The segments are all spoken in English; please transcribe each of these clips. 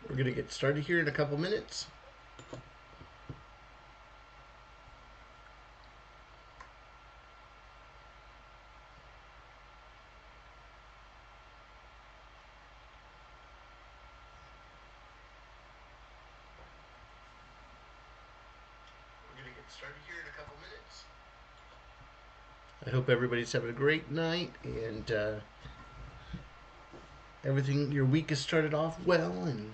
We're going to get started here in a couple minutes. I hope everybody's having a great night and everything, your week has started off well and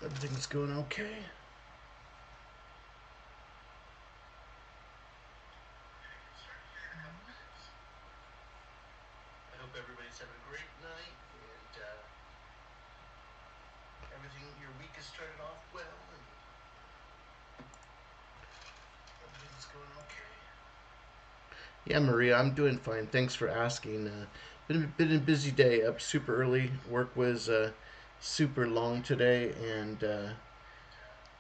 everything's going okay. I hope everybody's having a great night and everything, your week has started off well and everything's going okay. Yeah, Maria, I'm doing fine. Thanks for asking. Been a busy day. Up super early. Work was super long today, and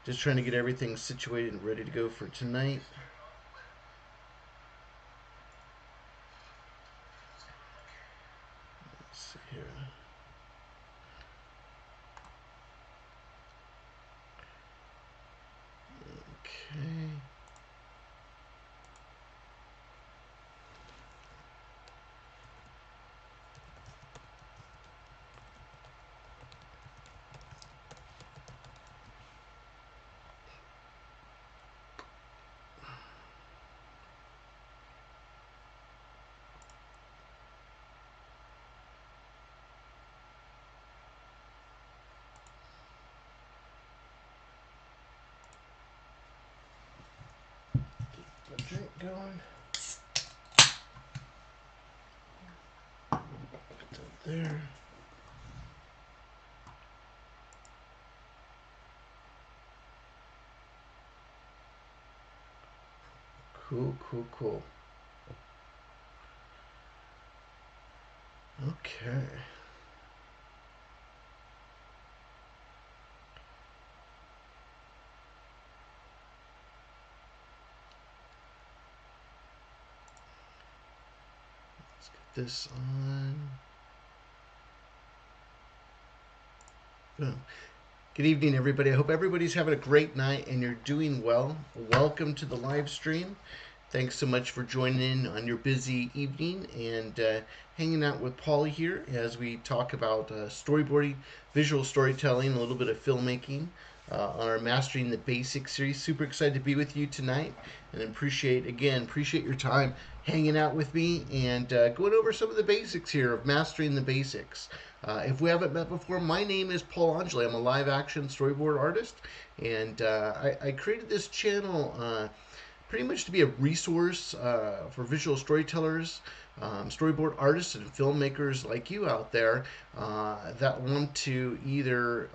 just trying to get everything situated and ready to go for tonight. Let's see here. Okay. Keep the drink going. Put that there. Cool, cool, cool. Okay. Let's get this on. Boom. Good evening, everybody. I hope everybody's having a great night and you're doing well. Welcome to the live stream. Thanks so much for joining in on your busy evening and hanging out with Polly here as we talk about storyboarding, visual storytelling, a little bit of filmmaking on our Mastering the Basics series. Super excited to be with you tonight and appreciate your time hanging out with me and going over some of the basics here of mastering the basics. If we haven't met before, my name is Paul Angeli. I'm a live action storyboard artist, and I created this channel pretty much to be a resource for visual storytellers, storyboard artists, and filmmakers like you out there that want to either,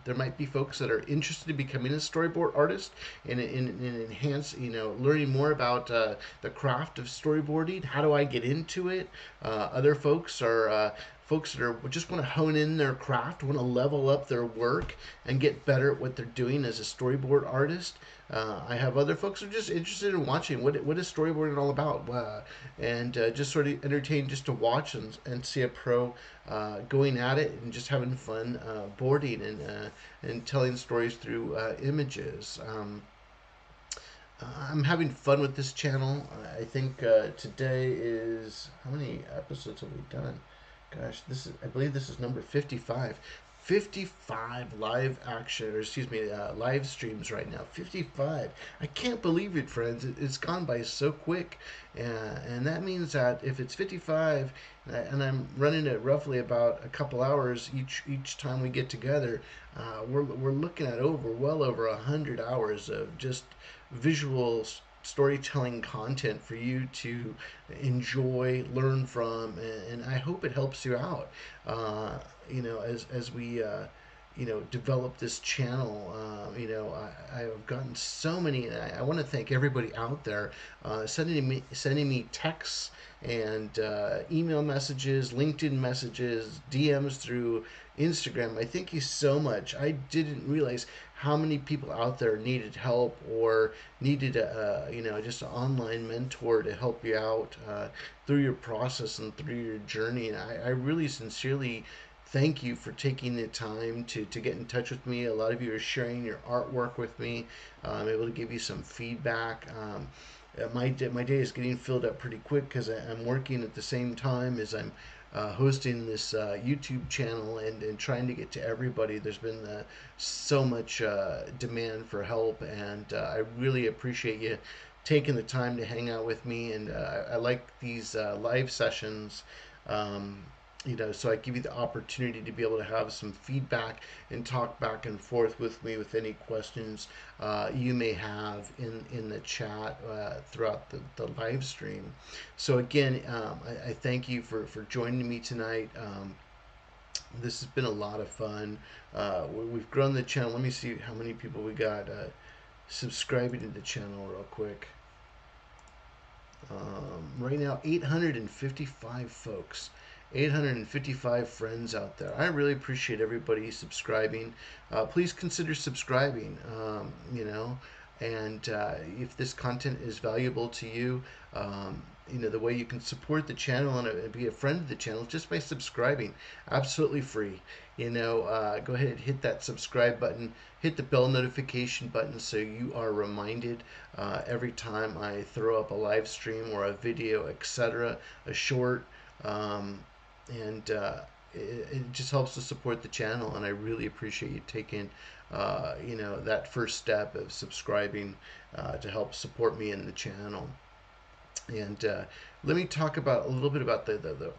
there might be folks that are interested in becoming a storyboard artist and enhance, learning more about the craft of storyboarding. How do I get into it? Other folks are. Folks that are just want to hone in their craft, want to level up their work, and get better at what they're doing as a storyboard artist. I have other folks who are just interested in watching what is storyboarding all about, and just sort of entertained just to watch and see a pro going at it and just having fun boarding and telling stories through images. I'm having fun with this channel. I think today is, how many episodes have we done? Gosh, I believe this is number 55. 55 live action, or excuse me, live streams right now. 55. I can't believe it, friends. It's gone by so quick. And that means that if it's 55 and I'm running it roughly about a couple hours each time we get together, we're looking at well over 100 hours of just visual storytelling content for you to enjoy, learn from, and I hope it helps you out. As we develop this channel. I've gotten so many. I want to thank everybody out there sending me texts and email messages, LinkedIn messages, DMs through Instagram. I thank you so much. I didn't realize how many people out there needed help or needed just an online mentor to help you out through your process and through your journey. And I really sincerely thank you for taking the time to get in touch with me. A lot of you are sharing your artwork with me. I'm able to give you some feedback. My day is getting filled up pretty quick because I'm working at the same time as I'm hosting this YouTube channel and trying to get to everybody. There's been so much demand for help, and I really appreciate you taking the time to hang out with me. And I like these live sessions. Um, so I give you the opportunity to be able to have some feedback and talk back and forth with me with any questions you may have in the chat throughout the live stream. So again, I thank you for joining me tonight. This has been a lot of fun. We've grown the channel. Let me see how many people we got subscribing to the channel real quick. Right now, 855 folks. 855 friends out there. I really appreciate everybody subscribing. Please consider subscribing. And if this content is valuable to you, the way you can support the channel and be a friend of the channel is just by subscribing. Absolutely free. Go ahead and hit that subscribe button, hit the bell notification button so you are reminded every time I throw up a live stream or a video, etc., a short. Um, and it just helps to support the channel, and I really appreciate you taking that first step of subscribing to help support me in the channel. And let me talk about a little bit about the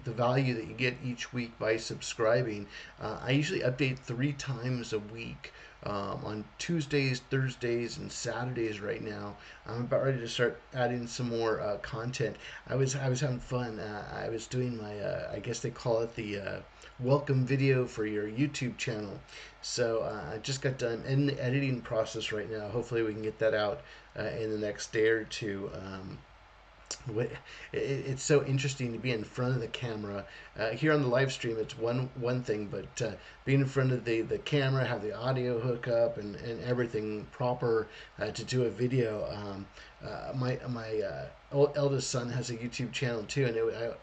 value that you get each week by subscribing. I usually update 3 times a week. On Tuesdays, Thursdays, and Saturdays right now. I'm about ready to start adding some more content. I was having fun. I was doing my I guess they call it the welcome video for your YouTube channel. So I just got done in the editing process right now. Hopefully we can get that out in the next day or two. It's so interesting to be in front of the camera. Here on the live stream, it's one thing, but being in front of the camera, have the audio hook up and everything proper to do a video. My eldest son has a YouTube channel too, and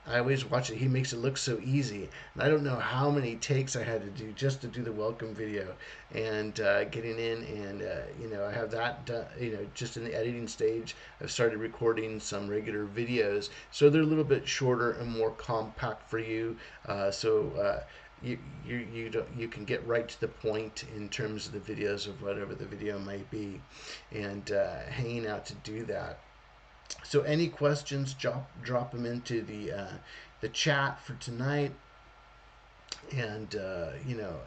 I always watch it. He makes it look so easy, and I don't know how many takes I had to do just to do the welcome video, and getting in, and I have that done, just in the editing stage. I've started recording some regular videos, so they're a little bit shorter and more compact for you. You can get right to the point in terms of the videos of whatever the video might be, and hanging out to do that. So any questions, drop them into the chat for tonight, and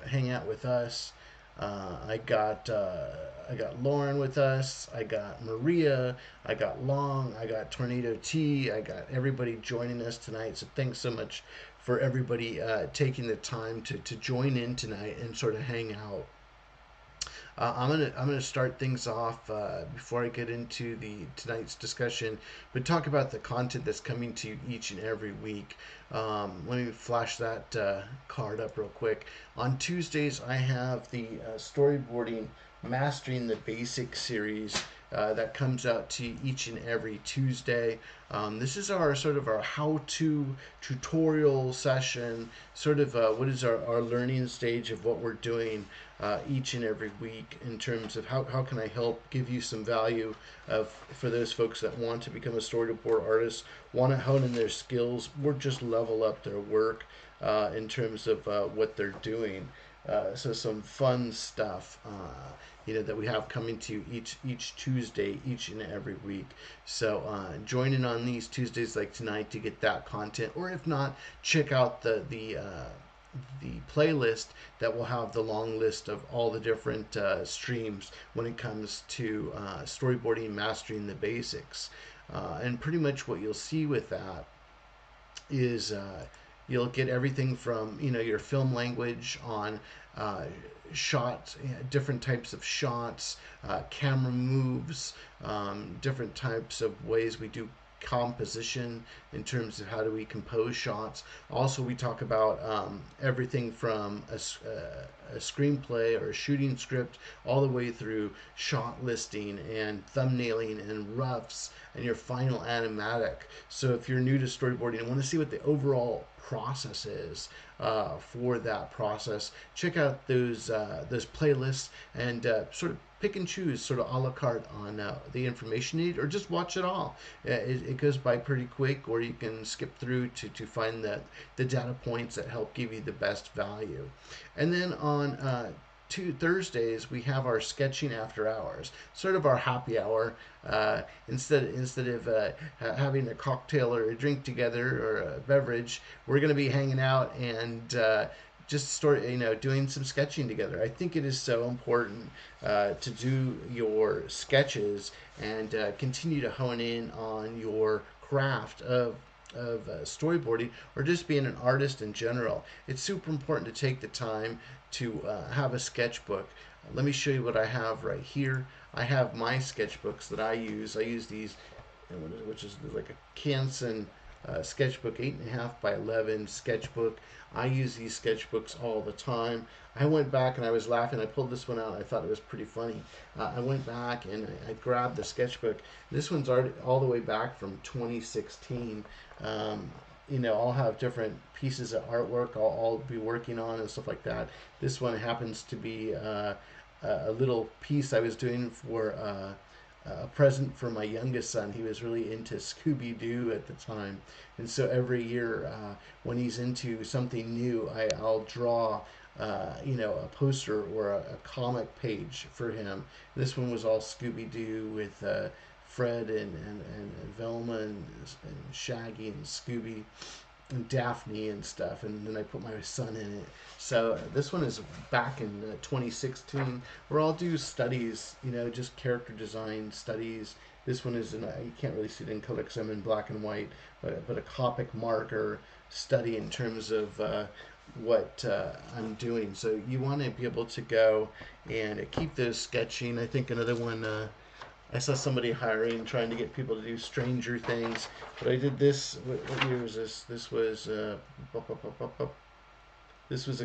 hang out with us. I got Lauren with us. I got Maria. I got Long. I got Tornado T. I got everybody joining us tonight. So thanks so much for everybody taking the time to join in tonight and sort of hang out. I'm gonna start things off before I get into the tonight's discussion, but talk about the content that's coming to you each and every week. Let me flash that card up real quick. On Tuesdays, I have the storyboarding mastering the basics series that comes out to each and every Tuesday. This is our sort of our how-to tutorial session, sort of what is our learning stage of what we're doing each and every week in terms of how can I help give you some value for those folks that want to become a storyboard artist, want to hone in their skills, or just level up their work in terms of what they're doing. So some fun stuff, that we have coming to you each Tuesday, each and every week. So join in on these Tuesdays like tonight to get that content, or if not, check out the playlist that will have the long list of all the different streams when it comes to storyboarding, mastering the basics. And pretty much what you'll see with that is you'll get everything from your film language on shots, different types of shots, camera moves, different types of ways we do composition in terms of how do we compose shots. Also, we talk about everything from a screenplay or a shooting script all the way through shot listing and thumbnailing and roughs and your final animatic. So if you're new to storyboarding and want to see what the overall process is for that process. Check out those playlists and sort of pick and choose, sort of a la carte on the information you need, or just watch it all. It goes by pretty quick, or you can skip through to find the data points that help give you the best value. And then on Thursdays we have our sketching after hours, sort of our happy hour. Instead of having a cocktail or a drink together or a beverage, we're going to be hanging out and just doing some sketching together. I think it is so important to do your sketches and continue to hone in on your craft of storyboarding, or just being an artist in general. It's super important to take the time to have a sketchbook. Let me show you what I have right here. I have my sketchbooks that I use. I use these, which is like a Canson sketchbook, 8.5 by 11 sketchbook. I use these sketchbooks all the time. I went back and I was laughing. I pulled this one out. I thought it was pretty funny. I went back and I grabbed the sketchbook. This one's already all the way back from 2016. I'll have different pieces of artwork I'll be working on and stuff like that. This one happens to be a little piece I was doing for a present for my youngest son. He was really into Scooby Doo at the time, and so every year when he's into something new, I'll draw. A poster or a comic page for him. This one was all Scooby Doo with Fred and Velma and Shaggy and Scooby and Daphne and stuff, and then I put my son in it. So this one is back in 2016, where I'll do studies, just character design studies. This one is you can't really see it in color because I'm in black and white, but a Copic marker study in terms of what I'm doing. So you want to be able to go and keep those sketching. I think another one. I saw somebody trying to get people to do Stranger Things, but I did this. What year was this? This was a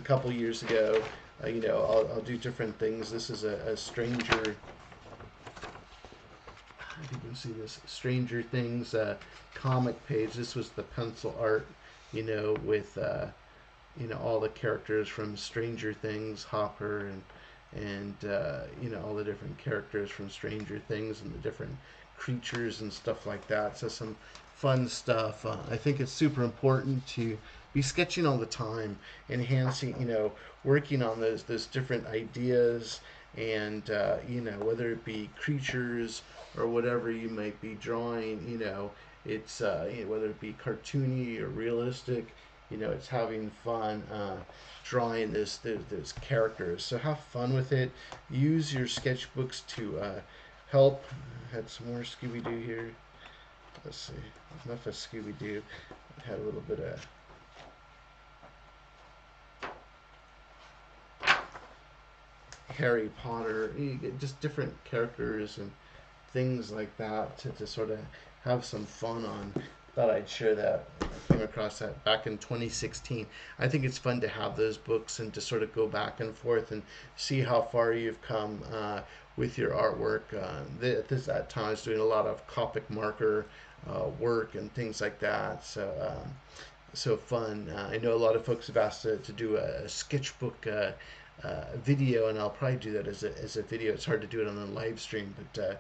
couple years ago. I'll do different things. This is a Stranger. I think you'll see this Stranger Things comic page. This was the pencil art, with all the characters from Stranger Things, Hopper and all the different characters from Stranger Things and the different creatures and stuff like that. So some fun stuff. I think it's super important to be sketching all the time, enhancing, working on those different ideas, and whether it be creatures or whatever you might be drawing, it's whether it be cartoony or realistic, it's having fun drawing those characters. So have fun with it. Use your sketchbooks to help. Had some more Scooby Doo here. Let's see. Enough of Scooby Doo. Had a little bit of Harry Potter. You get just different characters and things like that to sort of have some fun on. Thought I'd share that. I came across that back in 2016. I think it's fun to have those books and to sort of go back and forth and see how far you've come with your artwork. That time I was doing a lot of Copic marker work and things like that. So fun. I know a lot of folks have asked to do a sketchbook video, and I'll probably do that as a video. It's hard to do it on a live stream, but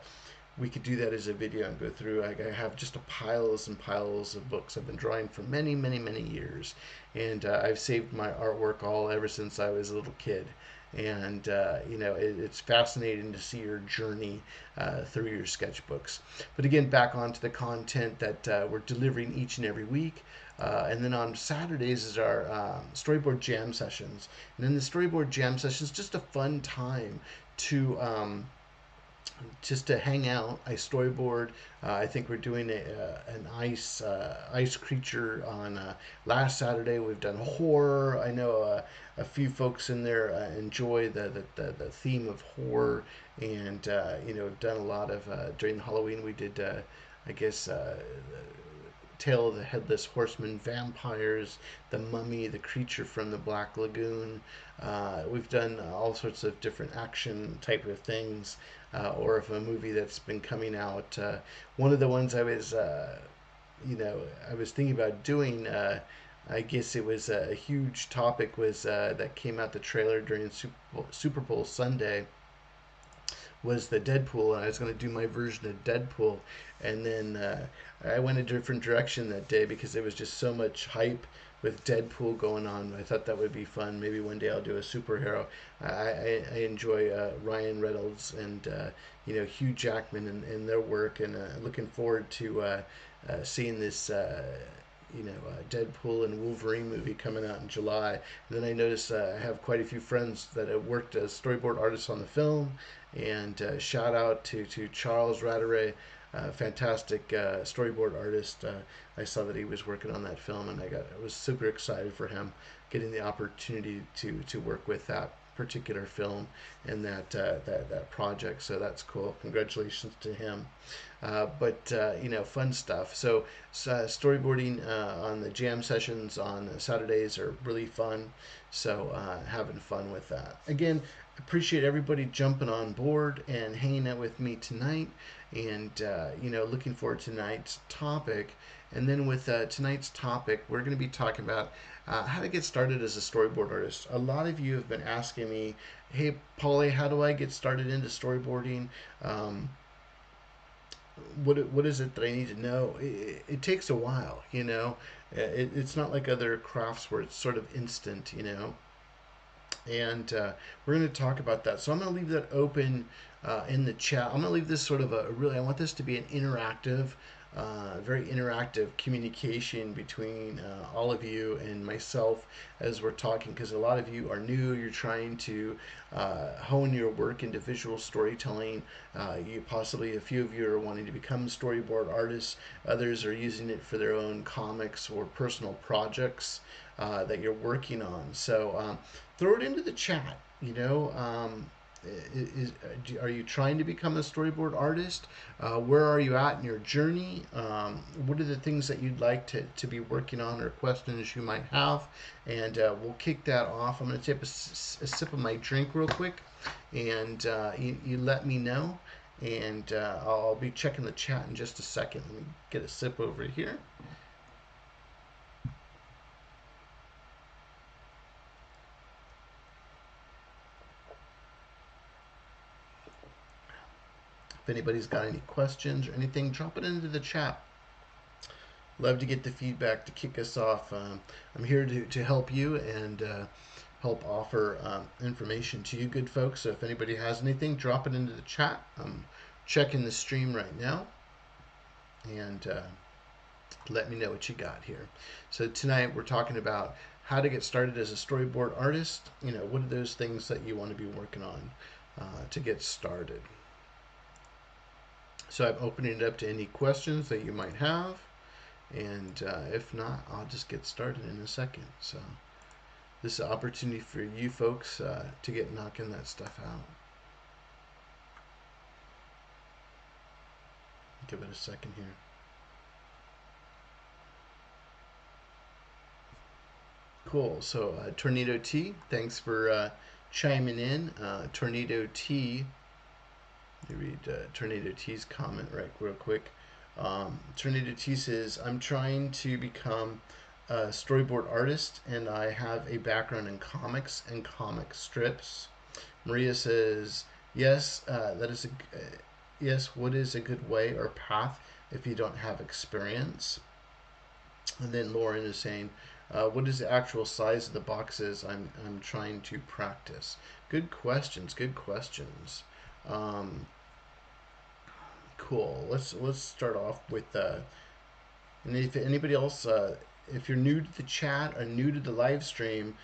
we could do that as a video and go through. I have just piles and piles of books I've been drawing for many, many, many years, and I've saved my artwork all ever since I was a little kid. And it's fascinating to see your journey through your sketchbooks. But again, back onto the content that we're delivering each and every week. And then on Saturdays is our storyboard jam sessions. And then the storyboard jam sessions, just a fun time to just to hang out. I storyboard. I think we're doing an ice creature on last Saturday. We've done horror. I know a few folks in there enjoy the theme of horror, and done a lot of during Halloween. We did I guess. Tale of the Headless Horseman, vampires, the mummy, the creature from the Black Lagoon. We've done all sorts of different action type of things, or if a movie that's been coming out. One of the ones I was thinking about doing I guess it was a huge topic was that came out the trailer during Super Bowl Sunday was the Deadpool, and I was going to do my version of Deadpool, and then I went a different direction that day because there was just so much hype with Deadpool going on. I thought that would be fun. Maybe one day I'll do a superhero. I enjoy Ryan Reynolds and Hugh Jackman and their work, and looking forward to seeing this. Deadpool and Wolverine movie coming out in July. And then I noticed I have quite a few friends that have worked as storyboard artists on the film, and shout out to Charles Rattray, fantastic storyboard artist. I saw that he was working on that film, and I was super excited for him getting the opportunity to work with that particular film and that project. So that's cool. Congratulations to him. But fun stuff. So storyboarding on the jam sessions on Saturdays are really fun. So having fun with that. Again, appreciate everybody jumping on board and hanging out with me tonight, and looking forward to tonight's topic. And then with tonight's topic, we're going to be talking about how to get started as a storyboard artist. A lot of you have been asking me, "Hey, Paulie, how do I get started into storyboarding? What is it that I need to know?" It takes a while, you know. It's not like other crafts where it's sort of instant, you know. And we're going to talk about that. So I'm going to leave that open in the chat. I'm going to leave this sort of I want this to be an interactive, very interactive communication between all of you and myself as we're talking, because a lot of you are new. You're trying to hone your work into visual storytelling. You possibly, a few of you are wanting to become storyboard artists. Others are using it for their own comics or personal projects that you're working on. So throw it into the chat. Are you trying to become a storyboard artist? Where are you at in your journey? What are the things that you'd like to be working on, or questions you might have? And we'll kick that off. I'm going to take a sip of my drink real quick, and you let me know. And I'll be checking the chat in just a second. Let me get a sip over here. If anybody's got any questions or anything, drop it into the chat. Love to get the feedback to kick us off. I'm here to help you and help offer information to you good folks. So if anybody has anything, drop it into the chat. I'm checking the stream right now, and let me know what you got here. So tonight we're talking about how to get started as a storyboard artist. What are those things that you want to be working on to get started? So I'm opening it up to any questions that you might have. And if not, I'll just get started in a second. So this is an opportunity for you folks to get knocking that stuff out. Give it a second here. Cool. So Tornado T, thanks for chiming in. Tornado T, let me read Tornado T's comment real quick. Tornado T says, "I'm trying to become a storyboard artist, and I have a background in comics and comic strips." Maria says, "Yes, that is yes. What is a good way or path if you don't have experience?" And then Lauren is saying, "What is the actual size of the boxes I'm trying to practice?" Good questions. Good questions. Um, cool. Let's start off with and if anybody else, if you're new to the chat or new to the live stream,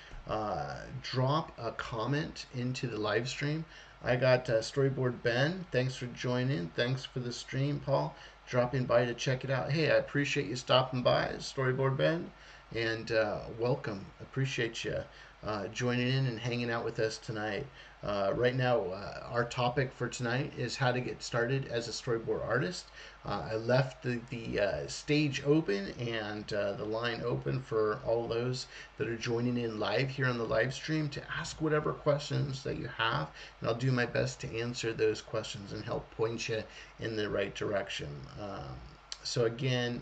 drop a comment into the live stream. I got Storyboard Ben. Thanks for joining. Thanks for the stream, Paul. Dropping by to check it out. Hey, I appreciate you stopping by, Storyboard Ben, and welcome. Appreciate you joining in and hanging out with us tonight. Right now, our topic for tonight is how to get started as a storyboard artist. I left the stage open and the line open for all those that are joining in live here on the live stream to ask whatever questions that you have, and I'll do my best to answer those questions and help point you in the right direction. So again,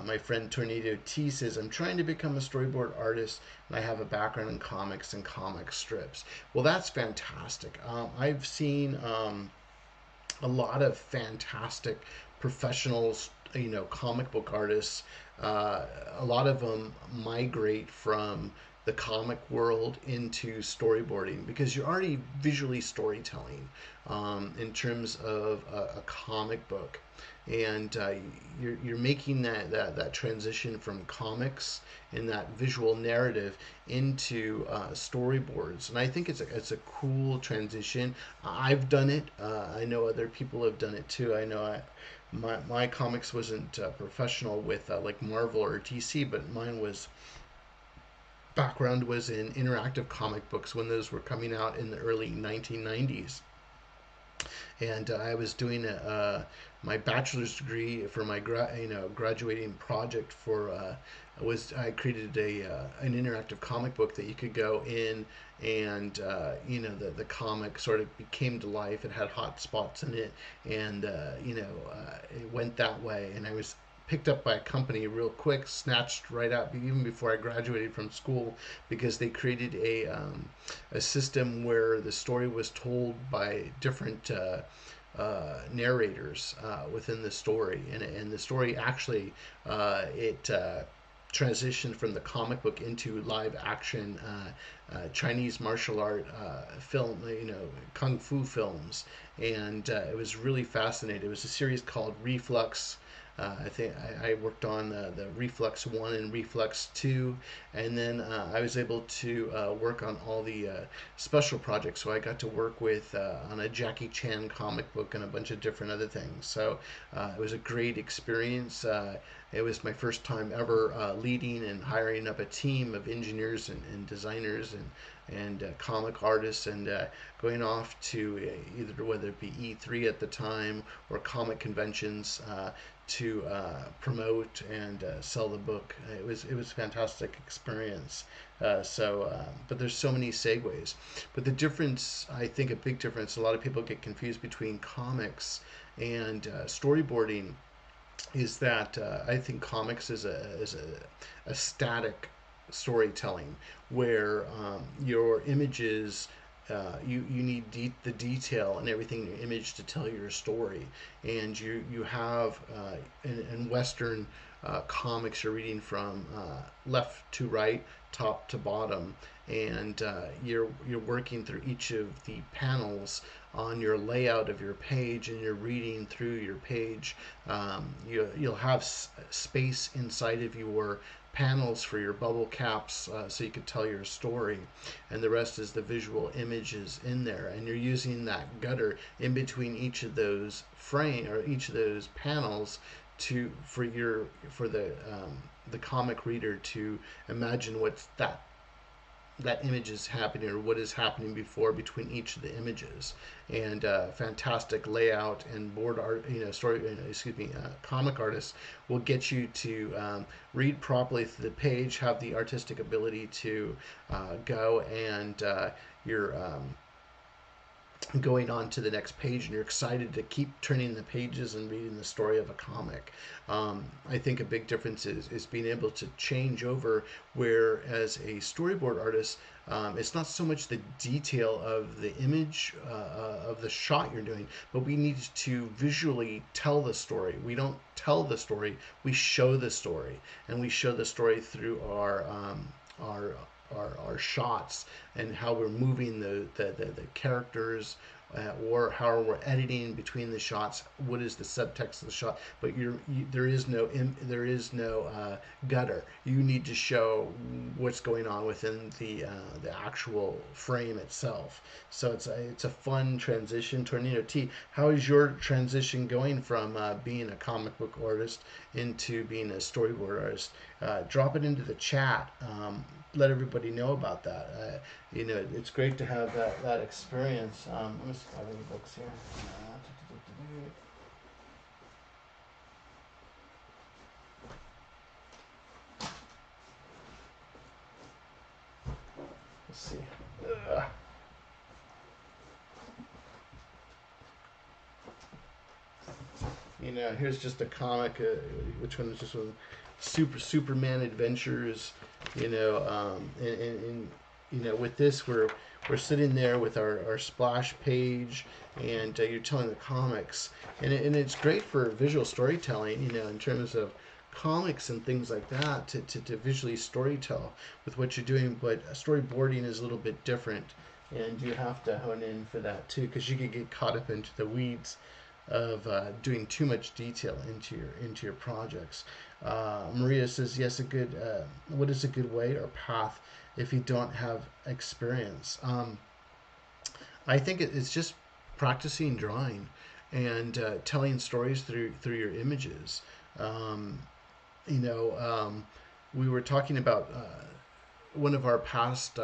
My friend Tornado T says, I'm trying to become a storyboard artist and I have a background in comics and comic strips. Well, that's fantastic. I've seen a lot of fantastic professionals, comic book artists. A lot of them migrate from the comic world into storyboarding because you're already visually storytelling in terms of a comic book, and you're making that transition from comics and that visual narrative into storyboards, and I think it's a cool transition. I've done it. I know other people have done it too. I know my comics wasn't professional with like Marvel or DC, but mine was background was in interactive comic books when those were coming out in the early 1990s, and I was doing my bachelor's degree for my graduating project for was I created an interactive comic book that you could go in, and the comic sort of came to life. It had hot spots in it, and it went that way. And I was picked up by a company real quick, snatched right out even before I graduated from school, because they created a system where the story was told by different narrators within the story, and the story actually it transitioned from the comic book into live action Chinese martial art film, kung fu films, and it was really fascinating. It was a series called Reflux. I think I worked on the Reflux 1 and Reflux 2, and then I was able to work on all the special projects. So I got to work with on a Jackie Chan comic book and a bunch of different other things. So it was a great experience. It was my first time ever leading and hiring up a team of engineers and designers and comic artists, and going off to either whether it be E3 at the time or comic conventions to promote and sell the book. It was a fantastic experience. But there's so many segues. But the difference, I think, a big difference. A lot of people get confused between comics and storyboarding. Is that I think comics is a static storytelling where your images you need the detail and everything in your image to tell your story, and you have in Western comics you're reading from left to right, top to bottom, and you're working through each of the panels on your layout of your page, and you're reading through your page. You'll have space inside of your panels for your bubble caps, so you could tell your story, and the rest is the visual images in there, and you're using that gutter in between each of those frame or each of those panels to for the comic reader to imagine what's that image is happening, or what is happening between each of the images. And fantastic layout and board art, comic artists will get you to read properly through the page, have the artistic ability to go and you're going on to the next page, and you're excited to keep turning the pages and reading the story of a comic. I think a big difference is being able to change over, where as a storyboard artist, it's not so much the detail of the image of the shot you're doing, but we need to visually tell the story. We don't tell the story, we show the story, and we show the story through our our shots, and how we're moving the characters, or how we're editing between the shots. What is the subtext of the shot? But there is no gutter. You need to show what's going on within the actual frame itself. So it's a fun transition. Tornado T, how is your transition going from being a comic book artist into being a storyboard artist? Drop it into the chat. Let everybody know about that. It's great to have that experience. Let me see if I have any books here. Let's see. Ugh. Here's just a comic. Which one is this one? Superman Adventures. And with this, we're sitting there with our splash page, and you're telling the comics, and it's great for visual storytelling. In terms of comics and things like that, to visually storytell with what you're doing. But storyboarding is a little bit different, and you have to hone in for that too, because you could get caught up into the weeds of doing too much detail into your projects. Maria says, "Yes, a good. What is a good way or path if you don't have experience?" I think it's just practicing drawing and telling stories through your images. Um, you know, um, we were talking about one of our past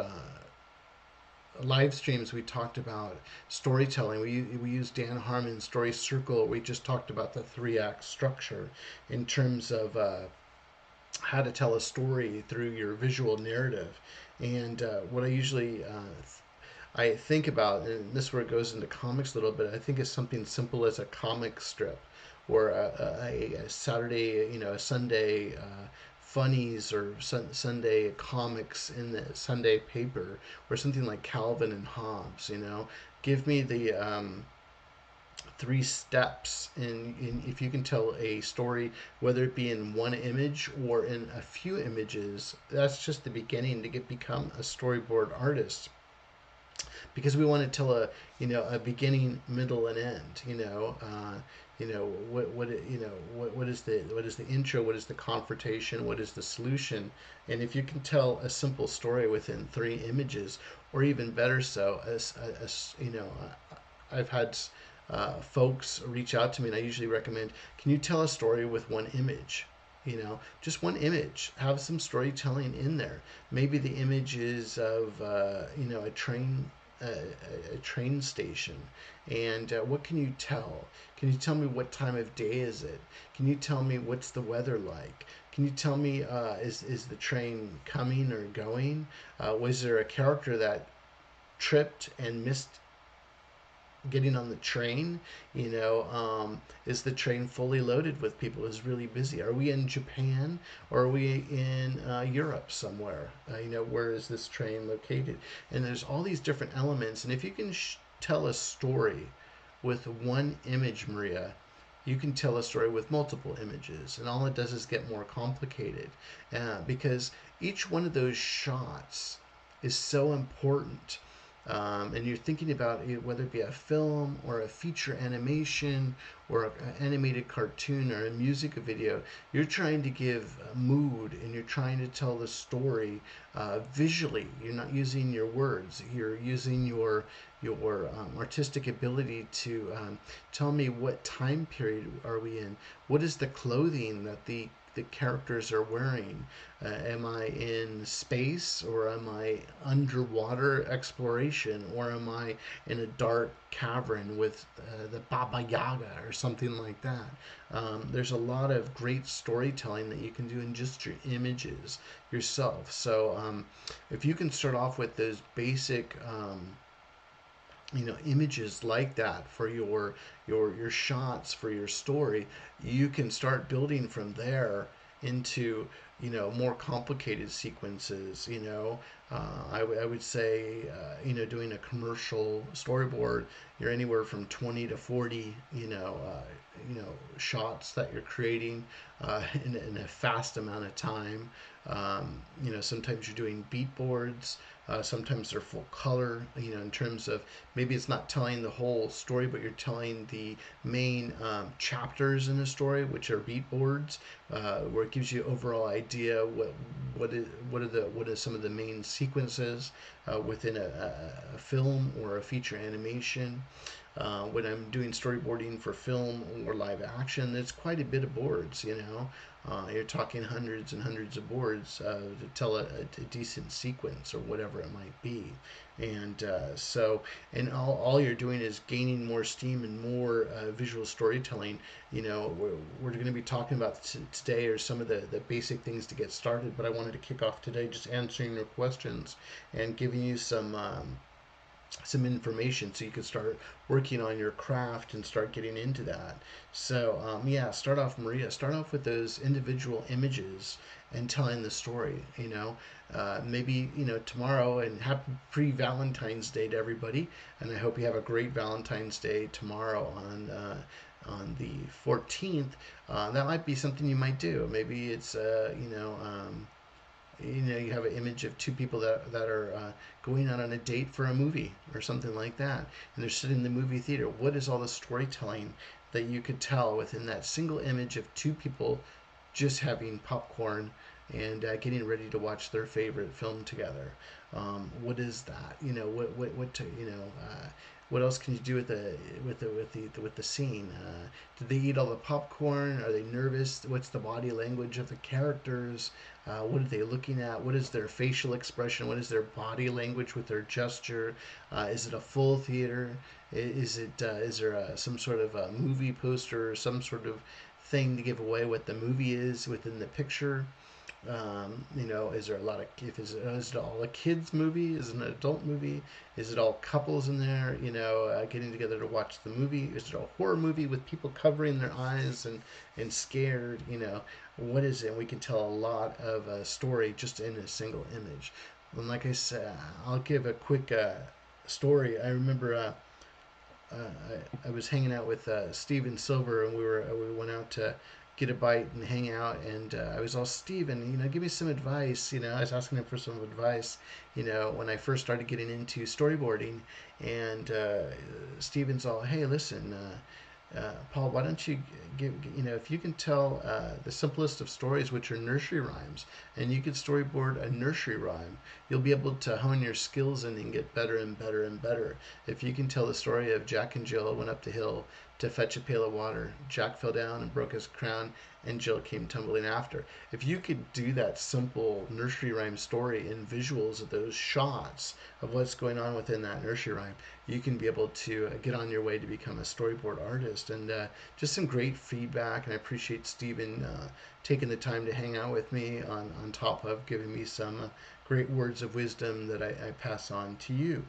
live streams. We talked about storytelling. We used Dan Harmon's story circle. We just talked about the three act structure in terms of how to tell a story through your visual narrative. And what I think about, and this is where it goes into comics a little bit. I think it's something simple as a comic strip, or a Saturday, a Sunday funnies, or Sunday comics in the Sunday paper, or something like Calvin and Hobbes. Give me the three steps, and if you can tell a story, whether it be in one image or in a few images, that's just the beginning to become a storyboard artist, because we want to tell a beginning, middle, and end. What is the intro, what is the confrontation, what is the solution. And if you can tell a simple story within three images, or even better, so as I've had folks reach out to me, and I usually recommend, can you tell a story with one image? Just one image. Have some storytelling in there. Maybe the image is of a train station, and what can you tell? Can you tell me what time of day is it? Can you tell me what's the weather like? Can you tell me, is the train coming or going? Was there a character that tripped and missed getting on the train? Is the train fully loaded with people? Is really busy? Are we in Japan, or are we in Europe somewhere? Where is this train located? And there's all these different elements, and if you can tell a story with one image, Maria, you can tell a story with multiple images, and all it does is get more complicated, because each one of those shots is so important. And you're thinking about it, whether it be a film or a feature animation, or an animated cartoon, or a music video. You're trying to give a mood, and you're trying to tell the story visually. You're not using your words. You're using your artistic ability to tell me, what time period are we in? What is the clothing that the characters are wearing? Am I in space, or am I underwater exploration, or am I in a dark cavern with the Baba Yaga or something like that? There's a lot of great storytelling that you can do in just your images yourself. So if you can start off with those basic images like that for your shots for your story, you can start building from there into more complicated sequences. I would say, doing a commercial storyboard, you're anywhere from 20 to 40 shots that you're creating in a fast amount of time. Sometimes you're doing beat boards. Sometimes they're full color, in terms of, maybe it's not telling the whole story, but you're telling the main chapters in the story, which are beat boards, where it gives you overall idea what are some of the main sequences within a film or a feature animation. When I'm doing storyboarding for film or live action, there's quite a bit of boards. You're talking hundreds and hundreds of boards to tell a decent sequence, or whatever it might be. And all you're doing is gaining more steam and more visual storytelling. We're going to be talking about today, or some of the basic things to get started, but I wanted to kick off today just answering your questions and giving you some some information so you can start working on your craft and start getting into that. So yeah, start off, Maria, start off with those individual images and telling the story, maybe tomorrow, and happy pre-Valentine's Day to everybody, and I hope you have a great Valentine's Day tomorrow on the 14th. That might be something you might do. Maybe it's you have an image of two people that are going out on a date for a movie or something like that, and they're sitting in the movie theater. What is all the storytelling that you could tell within that single image of two people just having popcorn and getting ready to watch their favorite film together? What is that? What else can you do with the scene? Did they eat all the popcorn? Are they nervous? What's the body language of the characters? What are they looking at? What is their facial expression? What is their body language with their gesture? Is it a full theater? Is there some sort of a movie poster or some sort of thing to give away what the movie is within the picture? Is there a lot of is it all a kids movie? Is it an adult movie? Is it all couples in there? Getting together to watch the movie? Is it a horror movie with people covering their eyes and scared? What is it? We can tell a lot of a story just in a single image. And like I said, I'll give a quick story. I remember I was hanging out with Steven Silver, and we went out to get a bite and hang out, and I was all, Steven, give me some advice. I was asking him for some advice, when I first started getting into storyboarding, and Steven's all, hey, listen, Paul, why don't you if you can tell the simplest of stories, which are nursery rhymes, and you can storyboard a nursery rhyme, you'll be able to hone your skills and get better and better and better. If you can tell the story of Jack and Jill went up the hill to fetch a pail of water, Jack fell down and broke his crown, and Jill came tumbling after. If you could do that simple nursery rhyme story and visuals of those shots of what's going on within that nursery rhyme, you can be able to get on your way to become a storyboard artist. And just some great feedback, and I appreciate Stephen taking the time to hang out with me on top of giving me some great words of wisdom that I pass on to you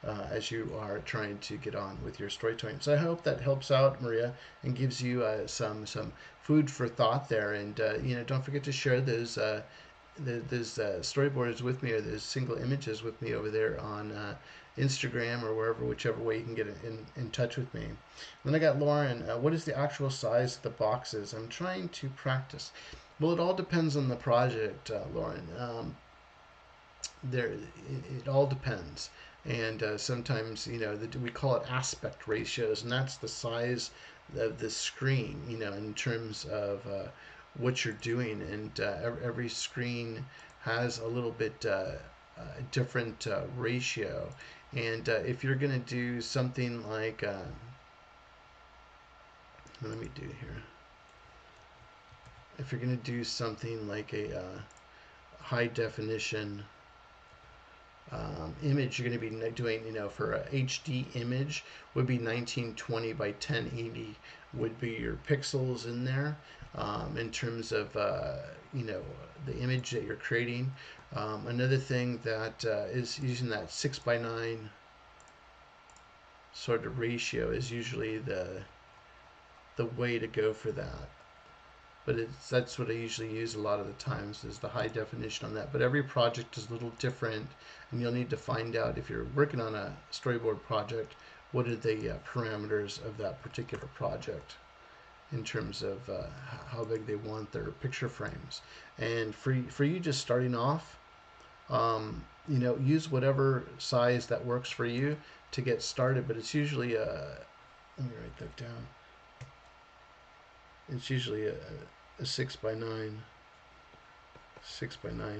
as you are trying to get on with your storytelling. So I hope that helps out, Maria, and gives you some food for thought there. And don't forget to share those storyboards with me, or those single images with me over there on Instagram or wherever, whichever way you can get in touch with me. Then I got Lauren. What is the actual size of the boxes? I'm trying to practice. Well, it all depends on the project, Lauren. It all depends, and sometimes we call it aspect ratios, and that's the size of the screen, in terms of what you're doing, and every screen has a little bit different ratio. And if you're going to do something like, let me do here. If you're going to do something like a high definition image, you're going to be doing, for a HD image would be 1920 by 1080 would be your pixels in there, in terms of the image that you're creating. Another thing that is using that 6:9 sort of ratio is usually the way to go for that. But that's what I usually use a lot of the times, is the high definition on that. But every project is a little different, and you'll need to find out, if you're working on a storyboard project, what are the parameters of that particular project in terms of how big they want their picture frames. And for you just starting off, use whatever size that works for you to get started. But it's usually let me write that down. It's usually a 6:9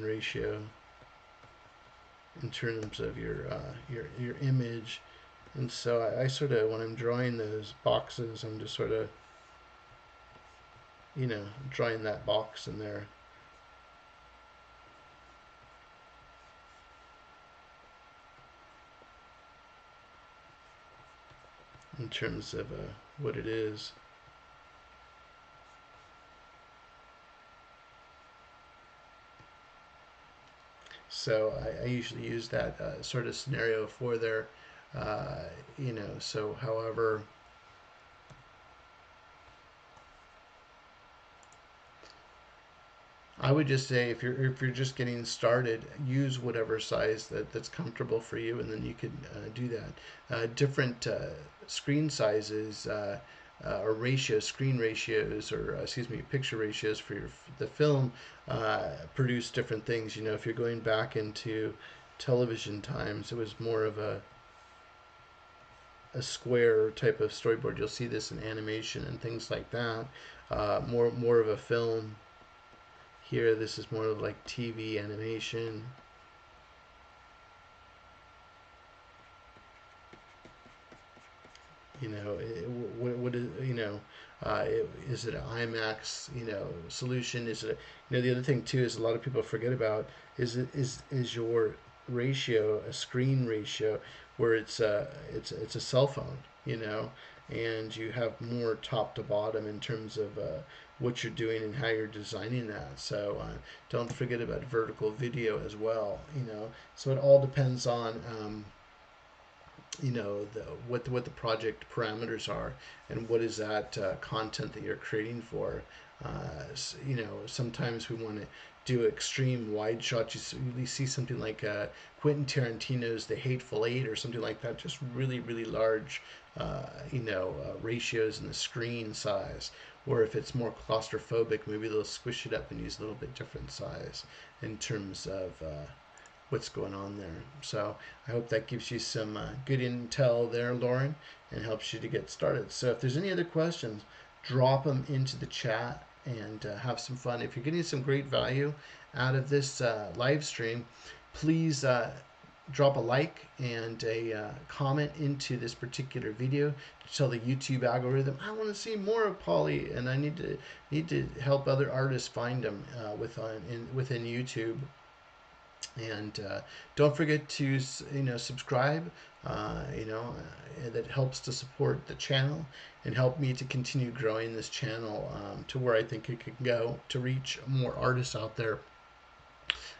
ratio in terms of your image. And so I sort of, when I'm drawing those boxes, I'm just sort of drawing that box in there. In terms of what it is. So I usually use that sort of scenario for there. Uh, so however, I would just say if you're just getting started, use whatever size that's comfortable for you, and then you can do that. Different screen sizes or ratios, screen ratios, or excuse me, picture ratios for the film produce different things. If you're going back into television times, it was more of a square type of storyboard. You'll see this in animation and things like that. More of a film. Here, this is more of like TV animation. What is, is it an IMAX, solution? Is it, the other thing too is a lot of people forget about is your ratio a screen ratio where it's a cell phone, and you have more top to bottom in terms of what you're doing and how you're designing that. So don't forget about vertical video as well, So it all depends on what the project parameters are and what is that content that you're creating for. Sometimes we want to do extreme wide shots. You see something like Quentin Tarantino's The Hateful Eight or something like that, just really really large ratios in the screen size. Or if it's more claustrophobic, maybe they'll squish it up and use a little bit different size in terms of what's going on there. So I hope that gives you some good intel there, Lauren, and helps you to get started. So if there's any other questions, drop them into the chat and have some fun. If you're getting some great value out of this live stream, please drop a like and a comment into this particular video to tell the YouTube algorithm I want to see more of Polly, and I need to help other artists find them within YouTube. And don't forget to subscribe. That helps to support the channel and help me to continue growing this channel to where I think it could go to reach more artists out there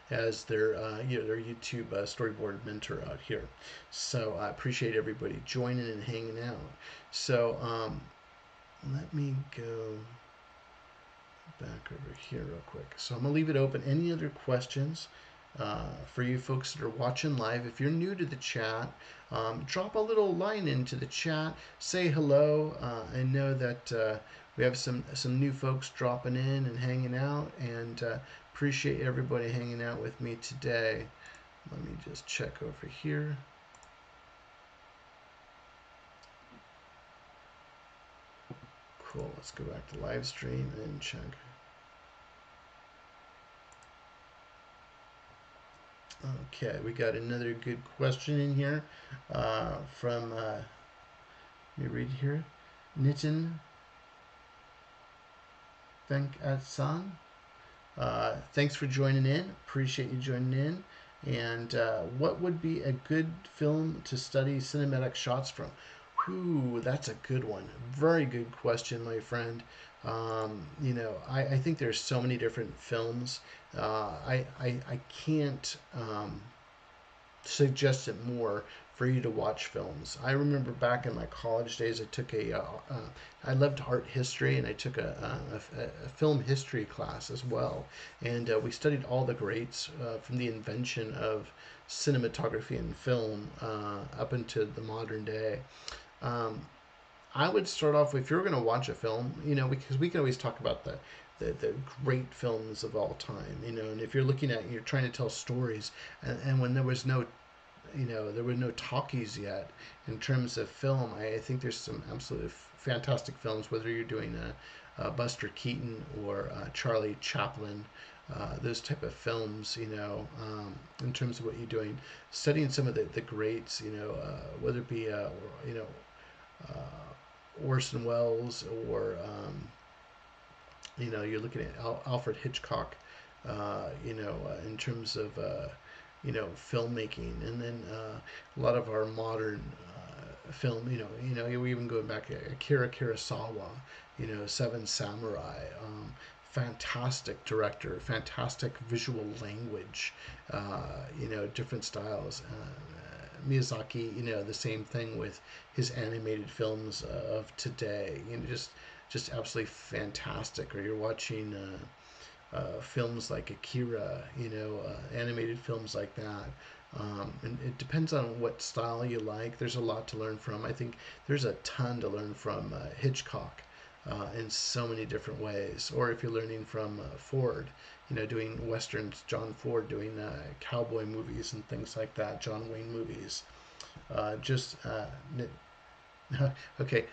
as their YouTube storyboard mentor out here. So I appreciate everybody joining and hanging out. So let me go back over here real quick. So I'm gonna leave it open. Any other questions? For you folks that are watching live, if you're new to the chat, drop a little line into the chat, say hello. I know that we have some new folks dropping in and hanging out, and appreciate everybody hanging out with me today. Let me just check over here. Cool, let's go back to live stream and check. Okay, we got another good question in here from, let me read here, Nitin Venkatsan. Thanks for joining in. Appreciate you joining in. And what would be a good film to study cinematic shots from? Whew, that's a good one. Very good question, my friend. I think there's so many different films. I can't suggest it more for you to watch films. I remember back in my college days, I loved art history, and I took a film history class as well. And we studied all the greats from the invention of cinematography and film up into the modern day. Um, I would start off with, if you're going to watch a film, because we can always talk about the great films of all time, and if you're trying to tell stories, and when there were no talkies yet in terms of film, I think there's some absolutely fantastic films, whether you're doing Buster Keaton or Charlie Chaplin, those type of films, in terms of what you're doing, studying some of the greats, whether it be, Orson Welles, or you're looking at Alfred Hitchcock, in terms of filmmaking, and then a lot of our modern film, we even going back Akira Kurosawa, Seven Samurai, fantastic director, fantastic visual language, different styles. Miyazaki, the same thing with his animated films of today. Just absolutely fantastic. Or you're watching films like Akira, animated films like that. And it depends on what style you like. There's a lot to learn from. I think there's a ton to learn from Hitchcock in so many different ways. Or if you're learning from Ford, doing westerns, John Ford doing cowboy movies and things like that, John Wayne movies. Just okay,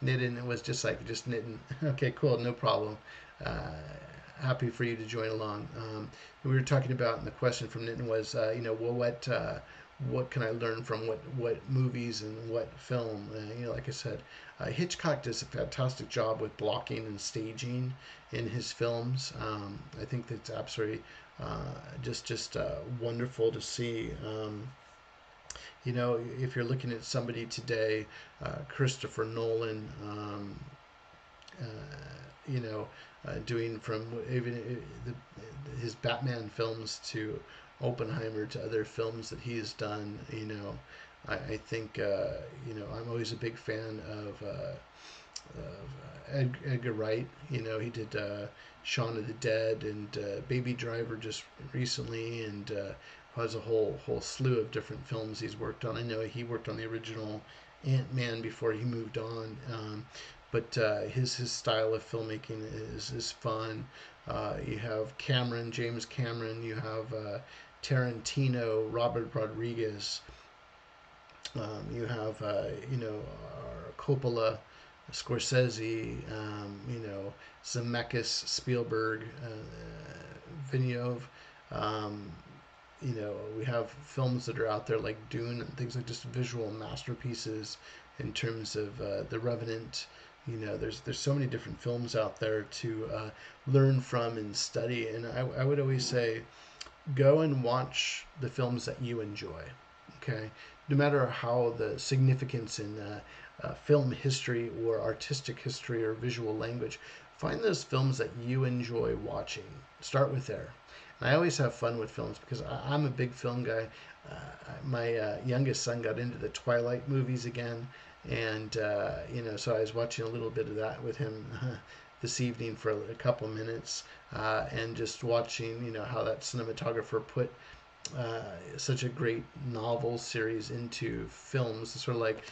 knitting was just knitting. Okay, cool, no problem. Uh, Happy for you to join along. We were talking about, and the question from Nitin was, well, what can I learn from what movies and what film? Like I said, Hitchcock does a fantastic job with blocking and staging in his films. I think that's absolutely just wonderful to see. If you're looking at somebody today, Christopher Nolan, doing from even his Batman films to Oppenheimer to other films that he has done, I think, I'm always a big fan of Edgar Wright. He did Shaun of the Dead and Baby Driver just recently, and has a whole slew of different films he's worked on. I know he worked on the original Ant-Man before he moved on, but his style of filmmaking is fun. You have James Cameron. You have Tarantino, Robert Rodriguez. You have Coppola, Scorsese, Zemeckis, Spielberg, Villeneuve. Um, we have films that are out there like Dune and things like just visual masterpieces in terms of The Revenant. There's so many different films out there to learn from and study. And I would always say, go and watch the films that you enjoy. Okay, no matter how the significance in film history or artistic history or visual language, find those films that you enjoy watching. Start with there. And I always have fun with films because I'm a big film guy. My youngest son got into the Twilight movies again, and so I was watching a little bit of that with him this evening for a couple minutes, and just watching how that cinematographer put such a great novel series into films. It's sort of like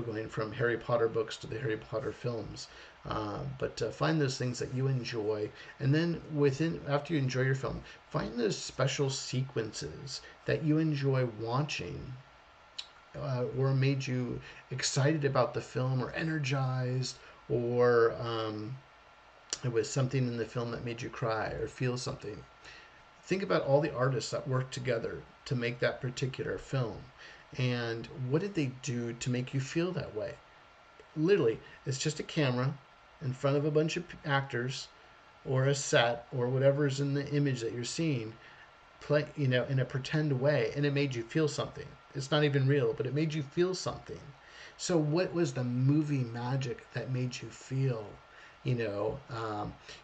going from Harry Potter books to the Harry Potter films. But find those things that you enjoy, and then after you enjoy your film, find those special sequences that you enjoy watching, or made you excited about the film or energized, or it was something in the film that made you cry or feel something. Think about all the artists that worked together to make that particular film, and what did they do to make you feel that way. Literally, it's just a camera in front of a bunch of actors or a set or whatever is in the image that you're seeing, play in a pretend way, and it made you feel something. It's not even real, but it made you feel something. So what was the movie magic that made you feel? You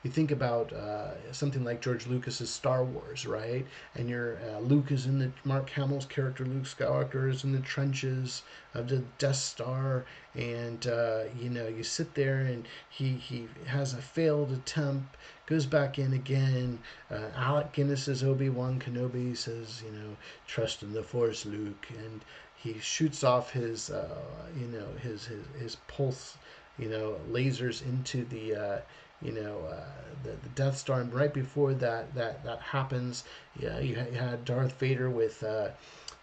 think about something like George Lucas's Star Wars, right? And Luke is in Mark Hamill's character Luke Skywalker is in the trenches of the Death Star, and you sit there and he has a failed attempt, goes back in again. Alec Guinness's Obi-Wan Kenobi says, trust in the Force, Luke, and he shoots off his pulse, lasers into the Death Star. And right before that happens, yeah, you had Darth Vader with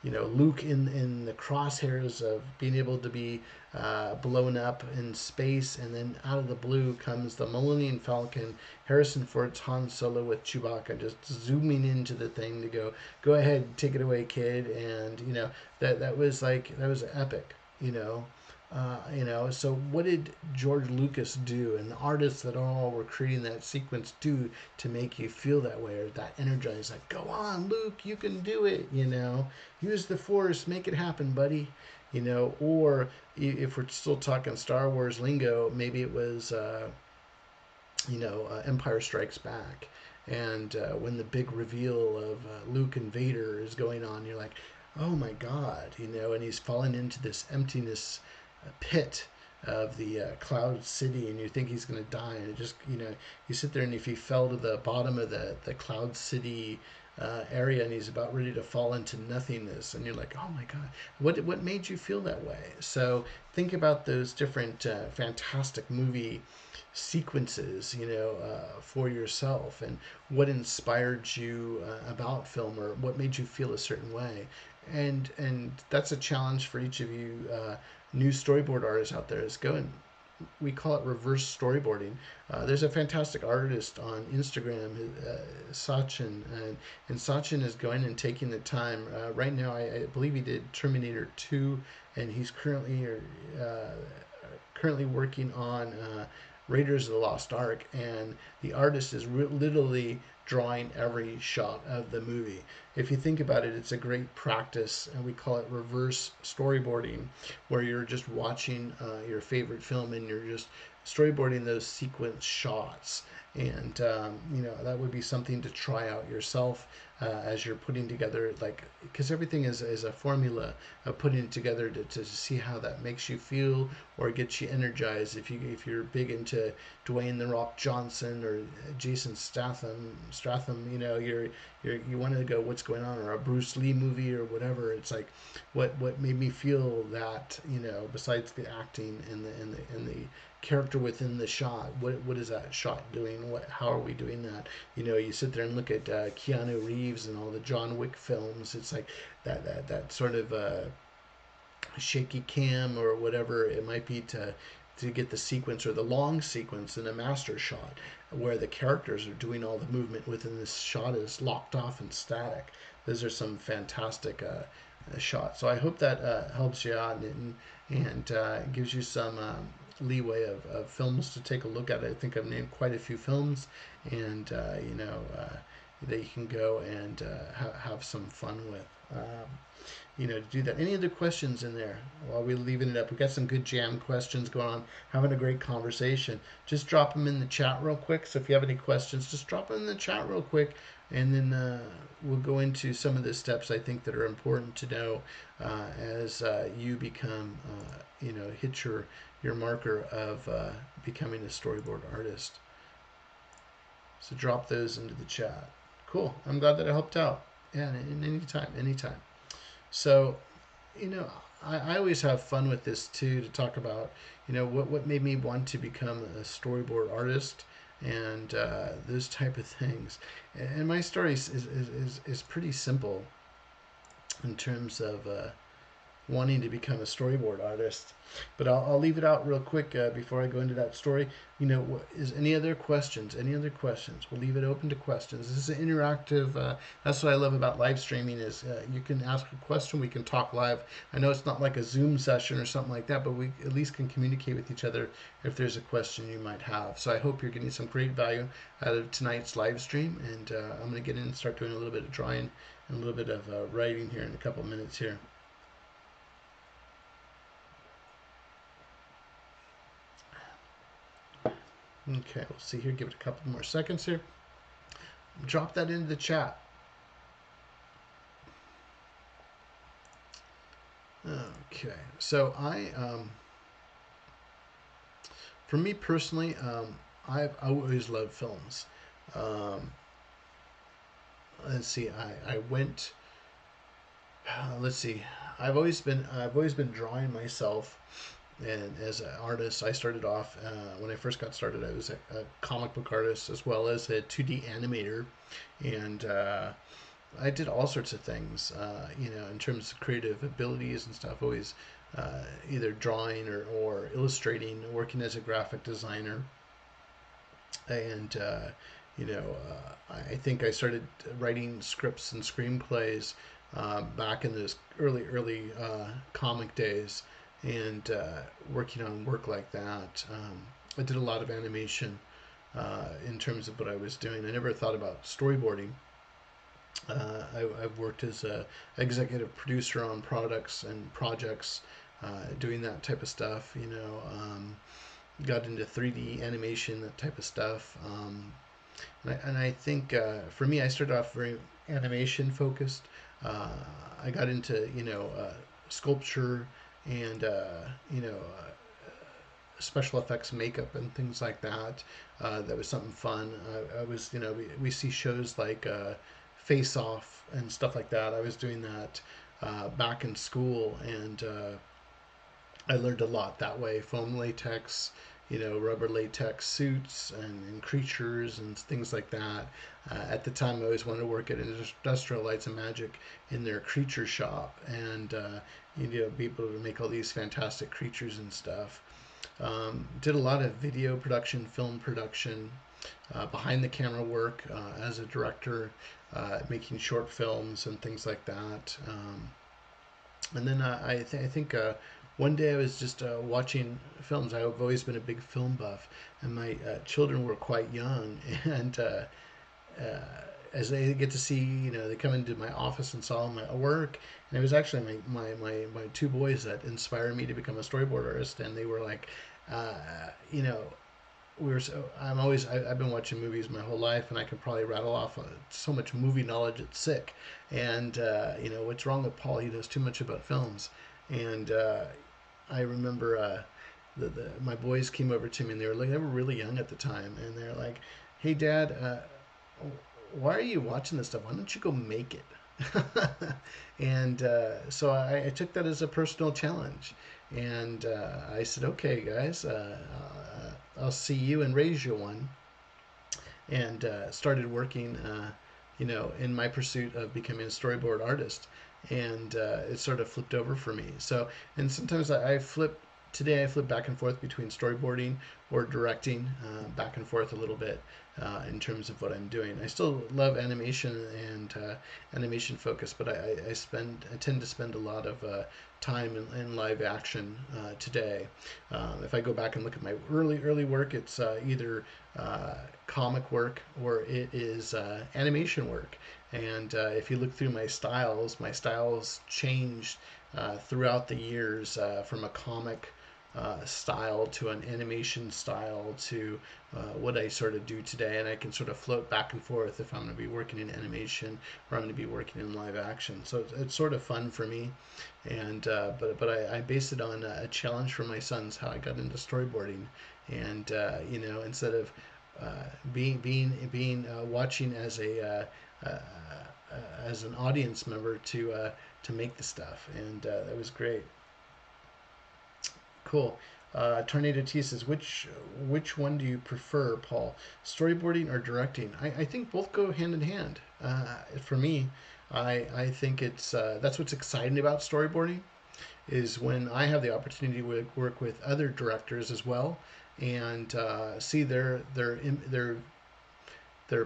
Luke in the crosshairs of being able to be blown up in space, and then out of the blue comes the Millennium Falcon, Harrison Ford's Han Solo with Chewbacca just zooming into the thing to go ahead, take it away, kid. And that was epic. So what did George Lucas do, and the artists that all were creating that sequence do to make you feel that way, or that energized, like, go on, Luke, you can do it, use the Force, make it happen, buddy, or if we're still talking Star Wars lingo, maybe it was, Empire Strikes Back, and when the big reveal of Luke and Vader is going on, you're like, oh my God, and he's fallen into this emptiness pit of the cloud city, and you think he's going to die, and it just, you sit there, and if he fell to the bottom of the cloud city area, and he's about ready to fall into nothingness, and you're like, oh my God, what made you feel that way? So think about those different fantastic movie sequences, for yourself, and what inspired you about film, or what made you feel a certain way. And that's a challenge for each of you new storyboard artists out there, is go and we call it reverse storyboarding. There's a fantastic artist on Instagram, Sachin, and Sachin is going and taking the time. Right now, I believe he did Terminator 2, and he's currently working on Raiders of the Lost Ark, and the artist is literally drawing every shot of the movie. If you think about it, it's a great practice, and we call it reverse storyboarding, where you're just watching your favorite film and you're just storyboarding those sequence shots. And that would be something to try out yourself as you're putting together, like, because everything is a formula of putting it together to see how that makes you feel or gets you energized. If you're big into Dwayne the Rock Johnson or Jason Statham, you want to go, what's going on, or a Bruce Lee movie or whatever. It's like what made me feel that, besides the acting and the character within the shot. What is that shot doing? How are we doing that? You sit there and look at Keanu Reeves and all the John Wick films. It's like that sort of shaky cam or whatever it might be to get the sequence or the long sequence in a master shot where the characters are doing all the movement within this shot is locked off and static. Those are some fantastic shots. So I hope that helps you out, and gives you some leeway of films to take a look at. I think I've named quite a few films, and that you can go and have some fun with. To do that. Any other questions in there while we're leaving it up? We got some good jam questions going on, having a great conversation. Just drop them in the chat real quick. So if you have any questions, just drop them in the chat real quick, and then we'll go into some of the steps I think that are important to know as you become, hit your marker of becoming a storyboard artist. So drop those into the chat. Cool. I'm glad that I helped out. Yeah, anytime. So, I always have fun with this too, to talk about, what made me want to become a storyboard artist, and those type of things. And my story is pretty simple in terms of wanting to become a storyboard artist. But I'll leave it out real quick before I go into that story. Is any other questions? Any other questions? We'll leave it open to questions. This is an interactive. That's what I love about live streaming, is you can ask a question. We can talk live. I know it's not like a Zoom session or something like that, but we at least can communicate with each other if there's a question you might have. So I hope you're getting some great value out of tonight's live stream. And I'm going to get in and start doing a little bit of drawing and a little bit of writing here in a couple minutes here. Okay, we'll see here. Give it a couple more seconds here. Drop that into the chat. Okay, so for me personally, I've always loved films. Let's see, I went. Let's see, I've always been drawing myself. And as an artist, I started off, when I first got started, I was a comic book artist as well as a 2D animator. And I did all sorts of things, in terms of creative abilities and stuff, always either drawing or illustrating, working as a graphic designer. And, I think I started writing scripts and screenplays back in those early comic days, and working on work like that. I did a lot of animation in terms of what I was doing. I never thought about storyboarding. I've worked as a executive producer on products and projects, doing that type of stuff. Got into 3D animation, that type of stuff. And I think for me, I started off very animation focused. Uh, I got into sculpture and special effects makeup and things like that. That was something fun. I was, we see shows like Face Off and stuff like that. I was doing that back in school, and I learned a lot that way. Foam latex, rubber latex suits and creatures and things like that. At the time, I always wanted to work at Industrial Lights and Magic in their creature shop, and be able to make all these fantastic creatures and stuff. Did a lot of video production, film production, behind the camera work as a director, making short films and things like that. And then I think one day I was just watching films. I've always been a big film buff, and my children were quite young, and uh, as they get to see, they come into my office and saw my work, and it was actually my two boys that inspired me to become a storyboard artist, and they were like, uh, you know, I've been watching movies my whole life, and I could probably rattle off so much movie knowledge it's sick. And what's wrong with Paul? He knows too much about films. And I remember my boys came over to me, and they were really young at the time, and they're like, "Hey, Dad, why are you watching this stuff? Why don't you go make it?" And so I took that as a personal challenge. And I said, "Okay, guys, I'll see you and raise you one." And started working, in my pursuit of becoming a storyboard artist. And it sort of flipped over for me. So, and sometimes I flip. Today I flip back and forth between storyboarding or directing, back and forth a little bit in terms of what I'm doing. I still love animation and animation focus, but I tend to spend a lot of time in live action today. If I go back and look at my early work, it's either comic work or it is animation work. And if you look through my styles changed throughout the years, from a comic style to an animation style to what I sort of do today. And I can sort of float back and forth if I'm going to be working in animation or I'm going to be working in live action. So it's sort of fun for me. And but I based it on a challenge from my sons, how I got into storyboarding. And instead of being watching as an audience member to make the stuff, and that was great. Cool. Tornado T says, which one do you prefer, Paul? Storyboarding or directing? I think both go hand in hand. For me, I think that's what's exciting about storyboarding is when I have the opportunity to work with other directors as well and see their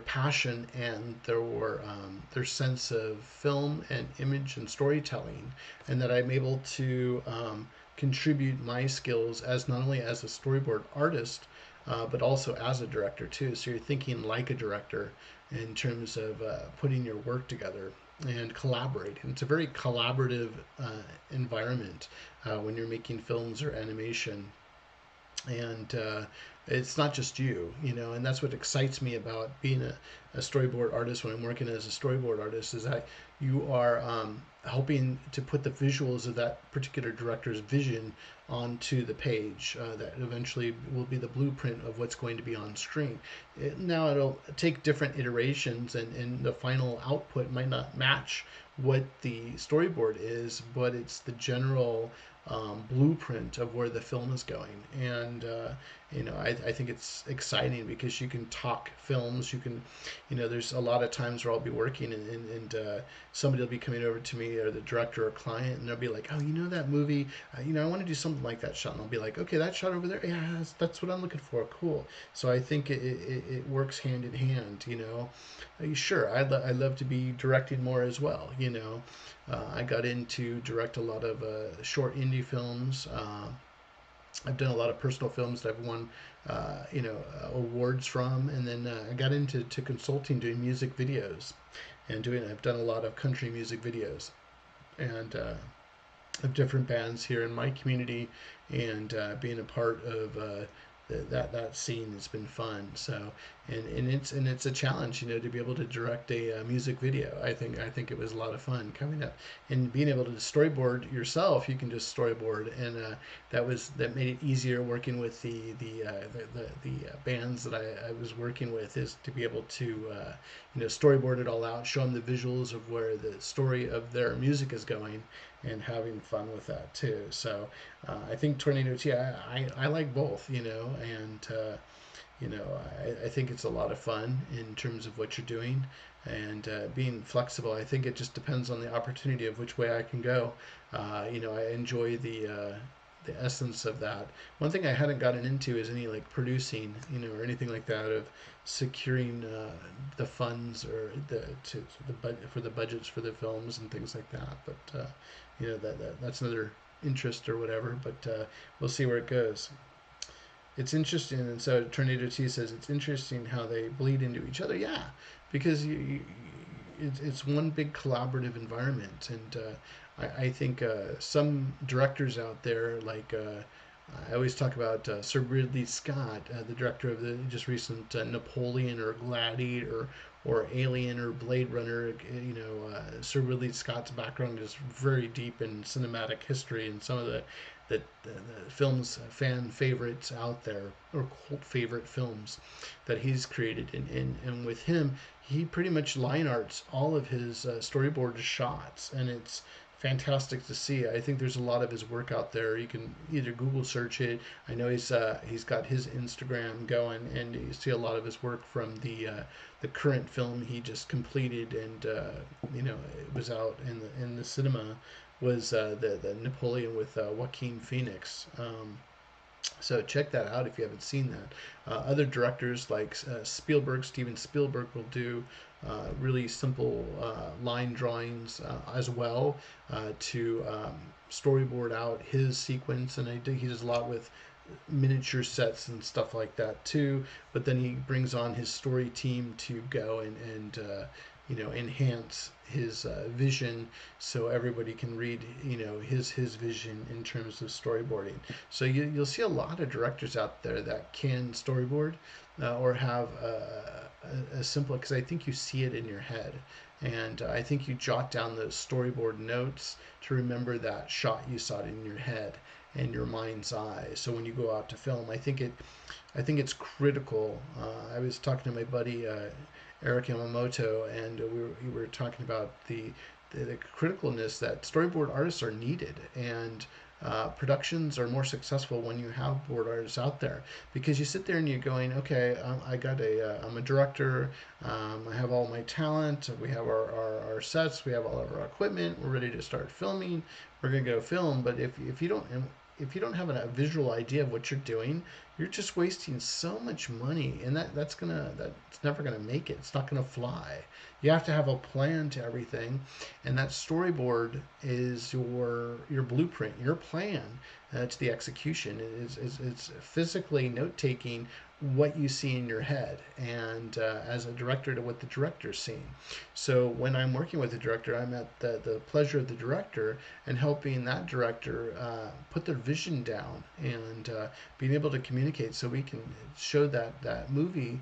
passion and their sense of film and image and storytelling, and that I'm able to contribute my skills as not only as a storyboard artist, but also as a director too. So you're thinking like a director in terms of putting your work together and collaborating. It's a very collaborative environment when you're making films or animation, and it's not just you, and that's what excites me about being a storyboard artist when I'm working as a storyboard artist is that you are helping to put the visuals of that particular director's vision onto the page that eventually will be the blueprint of what's going to be on screen. Now it'll take different iterations, and the final output might not match what the storyboard is, but it's the general blueprint of where the film is going. And I think it's exciting because you can talk films. You can, there's a lot of times where I'll be working, and somebody will be coming over to me, or the director or client, and they'll be like, "Oh, that movie? I want to do something like that shot." And I'll be like, "Okay, that shot over there, yeah, that's what I'm looking for. Cool." So I think it works hand in hand. Sure, I love to be directing more as well. I got into direct a lot of short indie films. I've done a lot of personal films that I've won, awards from, and then I got into consulting, doing music videos, and I've done a lot of country music videos, and of different bands here in my community, and being a part of that scene has been fun. So and it's a challenge, to be able to direct a music video. I think it was a lot of fun coming up and being able to storyboard yourself. You can just storyboard, and that made it easier working with the bands that I was working with, is to be able to storyboard it all out, show them the visuals of where the story of their music is going, and having fun with that too. So I think Tornado T, I like both, and I think it's a lot of fun in terms of what you're doing, and being flexible. I think it just depends on the opportunity of which way I can go. I enjoy the essence of that. One thing I hadn't gotten into is any like producing, or anything like that, of securing the funds, or the budget for the budgets for the films and things like that. But that's another interest or whatever. But we'll see where it goes. It's interesting, and so Tornado T says it's interesting how they bleed into each other. Yeah, because it's one big collaborative environment, and I think some directors out there, like I always talk about Sir Ridley Scott, the director of the just recent Napoleon or Gladiator or Alien or Blade Runner. Sir Ridley Scott's background is very deep in cinematic history, and some of the films fan favorites out there, or cult favorite films that he's created, and with him, he pretty much line arts all of his storyboard shots, and it's fantastic to see. I think there's a lot of his work out there. You can either Google search it. I know he's got his Instagram going, and you see a lot of his work from the current film he just completed, and it was out in the cinema, was the Napoleon with Joaquin Phoenix. So check that out if you haven't seen that. Other directors like Steven Spielberg will do really simple line drawings as well, to storyboard out his sequence, and he does a lot with miniature sets and stuff like that too. But then he brings on his story team to go and enhance his vision, so everybody can read his vision in terms of storyboarding. So you'll see a lot of directors out there that can storyboard, or have a simple, because I think you see it in your head, and I think you jot down those storyboard notes to remember that shot you saw it in your head and your mind's eye. So when you go out to film, I think it's critical. I was talking to my buddy Eric Yamamoto, and we were talking about the criticalness that storyboard artists are needed, and productions are more successful when you have board artists out there, because you sit there and you're going, okay, I'm a director, I have all my talent, we have our sets, we have all of our equipment, we're ready to start filming, we're gonna go film. But if you don't have a visual idea of what you're doing, you're just wasting so much money, and that's never gonna make it. It's not gonna fly. You have to have a plan to everything, and that storyboard is your blueprint, your plan to the execution. It's physically note taking what you see in your head, and as a director, to what the director's seeing. So when I'm working with the director, I'm at the pleasure of the director, and helping that director put their vision down, and being able to communicate, so we can show that movie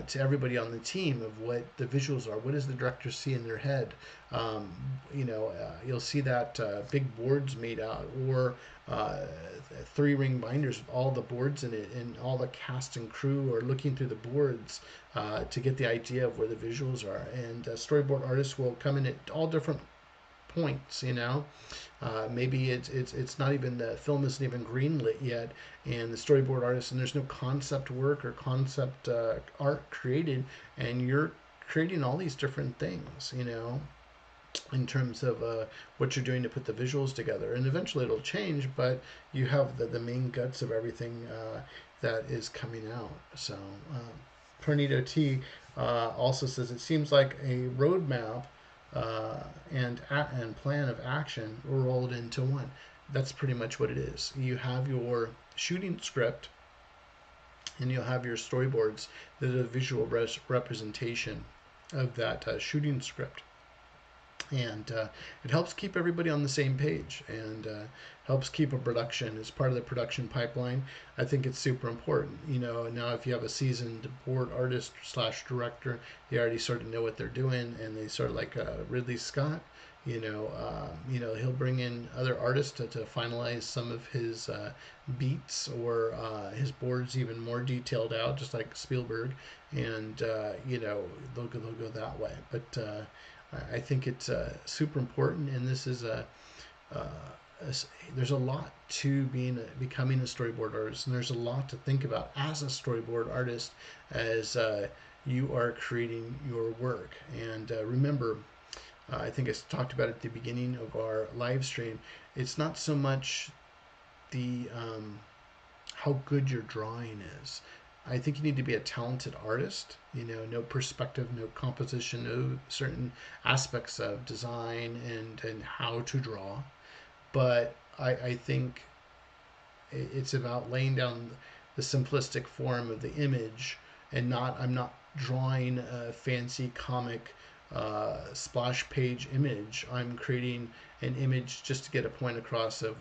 to everybody on the team, of what the visuals are. What does the director see in their head? You'll see that big boards made out, or 3-ring binders with all the boards in it, and all the cast and crew are looking through the boards to get the idea of where the visuals are. And storyboard artists will come in at all different points. Maybe it's not even, the film isn't even greenlit yet, and the storyboard artist, and there's no concept work or concept art created, and you're creating all these different things, in terms of what you're doing to put the visuals together. And eventually it'll change, but you have the main guts of everything that is coming out. So Tornado T also says it seems like a roadmap and plan of action rolled into one. That's pretty much what it is. You have your shooting script, and you'll have your storyboards that are a visual representation of that shooting script. And it helps keep everybody on the same page, and helps keep a production as part of the production pipeline. I think it's super important. Now if you have a seasoned board artist slash director, they already sort of know what they're doing, and they sort of like Ridley Scott. He'll bring in other artists to finalize some of his beats, or his boards even more detailed out, just like Spielberg, and they'll go that way. But I think it's super important, and this is uh, there's a lot to becoming a storyboard artist, and there's a lot to think about as a storyboard artist as you are creating your work. And remember, I think I talked about it at the beginning of our live stream. It's not so much the how good your drawing is. I think you need to be a talented artist. No perspective, no composition, no certain aspects of design and how to draw. But I think it's about laying down the simplistic form of the image, and I'm not drawing a fancy comic splash page image. I'm creating an image just to get a point across of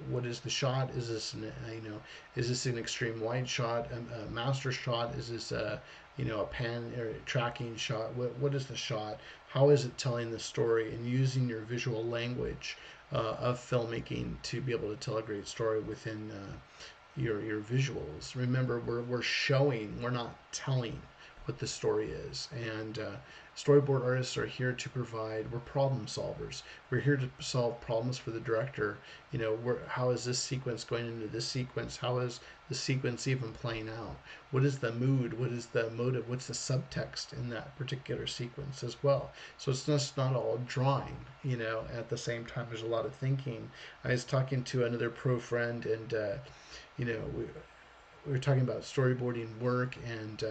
what is the shot. Is this is this an extreme wide shot, a master shot? Is this a pan or tracking shot? What is the shot? How is it telling the story, and using your visual language of filmmaking to be able to tell a great story within your visuals. Remember, we're showing, we're not telling what the story is. And storyboard artists are here to provide. We're problem solvers. We're here to solve problems for the director. How is this sequence going into this sequence? How is the sequence even playing out? What is the mood? What is the motive? What's the subtext in that particular sequence as well? So it's just not all drawing. At the same time, there's a lot of thinking. I was talking to another pro friend, and we were talking about storyboarding work, and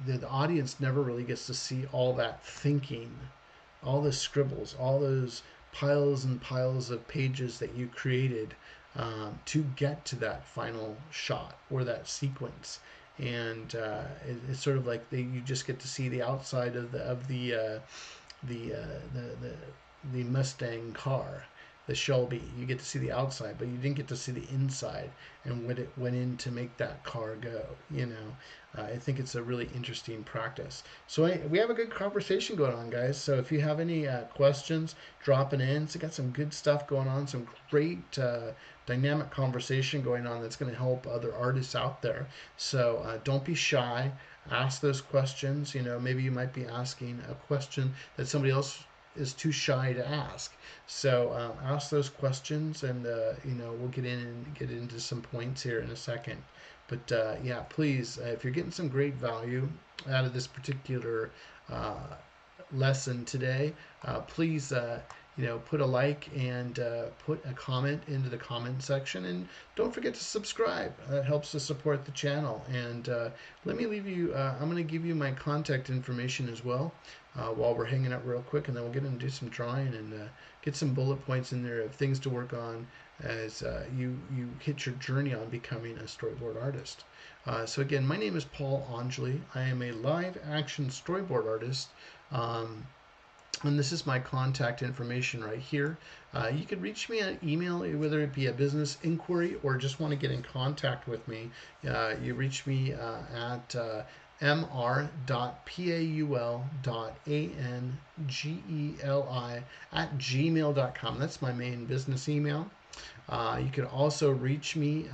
the audience never really gets to see all that thinking, all the scribbles, all those piles and piles of pages that you created to get to that final shot or that sequence. And it's sort of like you just get to see the outside of the, uh, the the the Mustang car, the Shelby. You get to see the outside, but you didn't get to see the inside and what it went in to make that car go. I think it's a really interesting practice. So we have a good conversation going on, guys. So if you have any questions, drop it in. So got some good stuff going on, some great dynamic conversation going on that's going to help other artists out there. So don't be shy. Ask those questions. Maybe you might be asking a question that somebody else is too shy to ask. So ask those questions, and we'll get into some points here in a second. But yeah, please, if you're getting some great value out of this particular uh, lesson today, please put a like and put a comment into the comment section, and don't forget to subscribe. That helps to support the channel. And let me leave you. I'm going to give you my contact information as well while we're hanging out real quick, and then we'll get into some drawing and get some bullet points in there of things to work on as you hit your journey on becoming a storyboard artist. So again, my name is Paul Angeli. I am a live action storyboard artist. And this is my contact information right here. You can reach me at email, whether it be a business inquiry or just want to get in contact with me. You reach me at mr.paul.angeli@gmail.com. That's my main business email. You can also reach me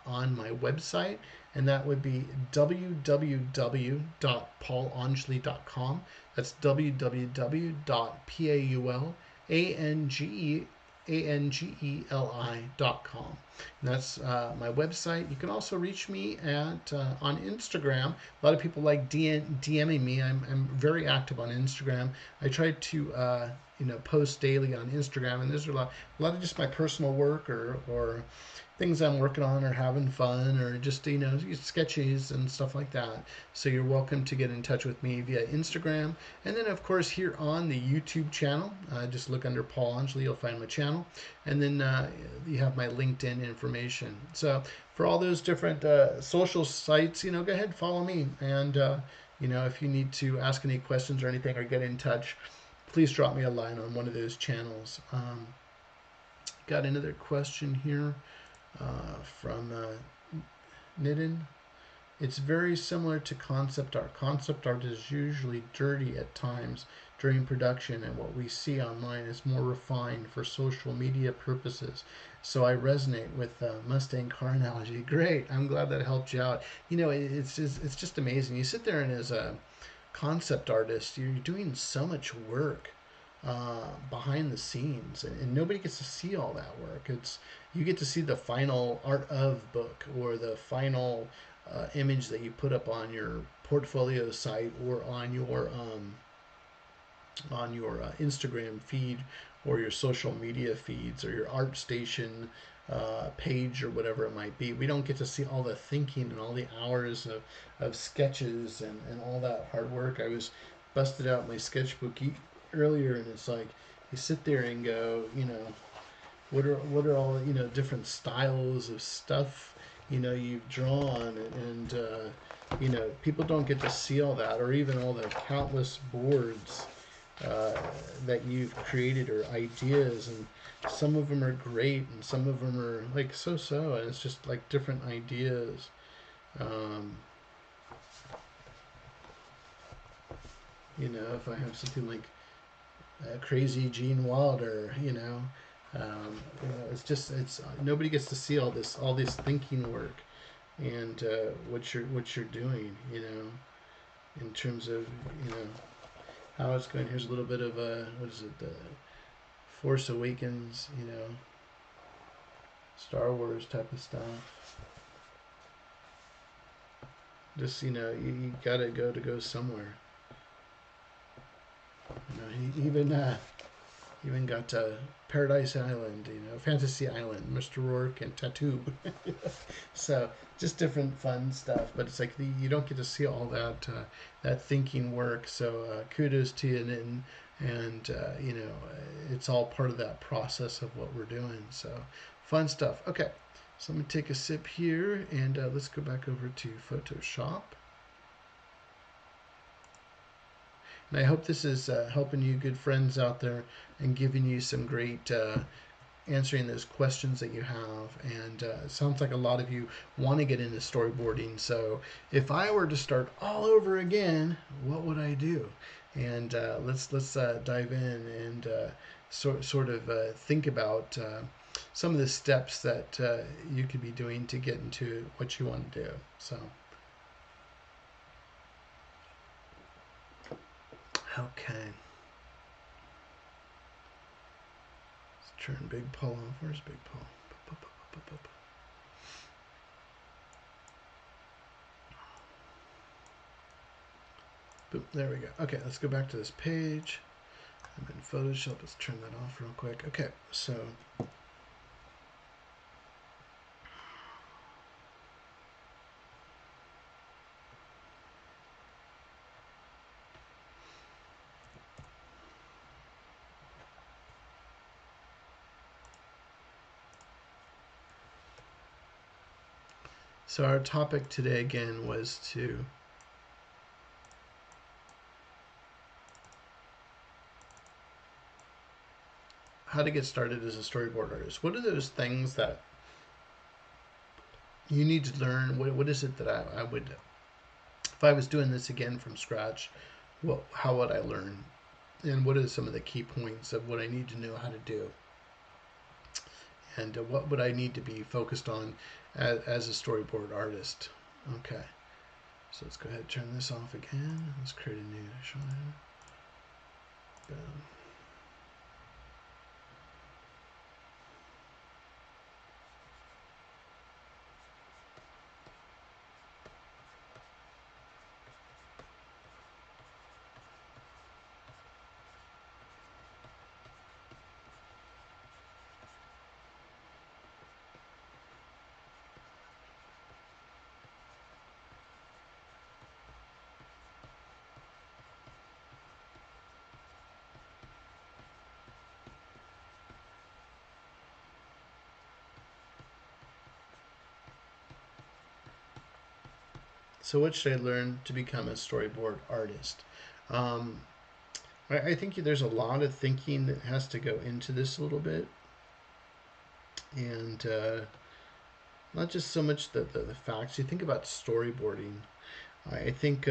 on my website, and that would be www.paulangeli.com. That's www.paulangeli.com. And that's my website. You can also reach me at on Instagram. A lot of people like DMing me. I'm very active on Instagram. I try to post daily on Instagram, and there's a lot of just my personal work or things I'm working on or having fun or just sketches and stuff like that. So you're welcome to get in touch with me via Instagram, and then of course here on the YouTube channel, just look under Paul Angeli, you'll find my channel, and then you have my LinkedIn information. So for all those different social sites, go ahead, follow me, and You know, if you need to ask any questions or anything or get in touch, please drop me a line on one of those channels. Got another question here from Nidin. It's very similar to concept art. Concept art is usually dirty at times during production, and what we see online is more refined for social media purposes. So I resonate with the Mustang car analogy. Great, I'm glad that helped you out. You know, it's just amazing. You sit there and as a concept artist, you're doing so much work behind the scenes, and nobody gets to see all that work. It's you get to see the final art of book or the final image that you put up on your portfolio site or on your Instagram feed or your social media feeds or your ArtStation page or whatever it might be. We don't get to see all the thinking and all the hours of sketches and all that hard work. I was busted out my sketchbook earlier, and it's like you sit there and go, you know, what are all, you know, different styles of stuff, you know, you've drawn, and you know, people don't get to see all that, or even all the countless boards uh, that you've created or ideas, and some of them are great and some of them are like so, and it's just like different ideas. um, you know, if I have something like crazy Gene Wilder, you know, it's just it's nobody gets to see all this thinking work and what you're doing, you know, in terms of, you know, how it's going. Here's a little bit of what is it, the Force Awakens, you know, Star Wars type of stuff. Just, you know, you gotta go somewhere. You know, he even got Paradise Island, you know, Fantasy Island, Mr. Rourke, and Tattoo. So just different fun stuff, but it's like you don't get to see all that that thinking work. So kudos to you, and you know, it's all part of that process of what we're doing. So fun stuff. Okay, so let me take a sip here, and let's go back over to Photoshop. And I hope this is helping you, good friends out there, and giving you some great answering those questions that you have. And it sounds like a lot of you want to get into storyboarding. So if I were to start all over again, what would I do? And let's dive in and sort of think about some of the steps that you could be doing to get into what you want to do. So, okay. Turn Big Paul off. Where's Big Paul? Boop, there we go. Okay, let's go back to this page. I'm in Photoshop. Let's turn that off real quick. Okay, so our topic today again was to how to get started as a storyboard artist. What are those things that you need to learn? What is it that I would, if I was doing this again from scratch, how would I learn? And what are some of the key points of what I need to know how to do? And what would I need to be focused on as a storyboard artist? Okay, so let's go ahead and turn this off again. Let's create a new shot. Boom. So, what should I learn to become a storyboard artist? Um, I think there's a lot of thinking that has to go into this a little bit, and not just so much the facts. You think about storyboarding. I think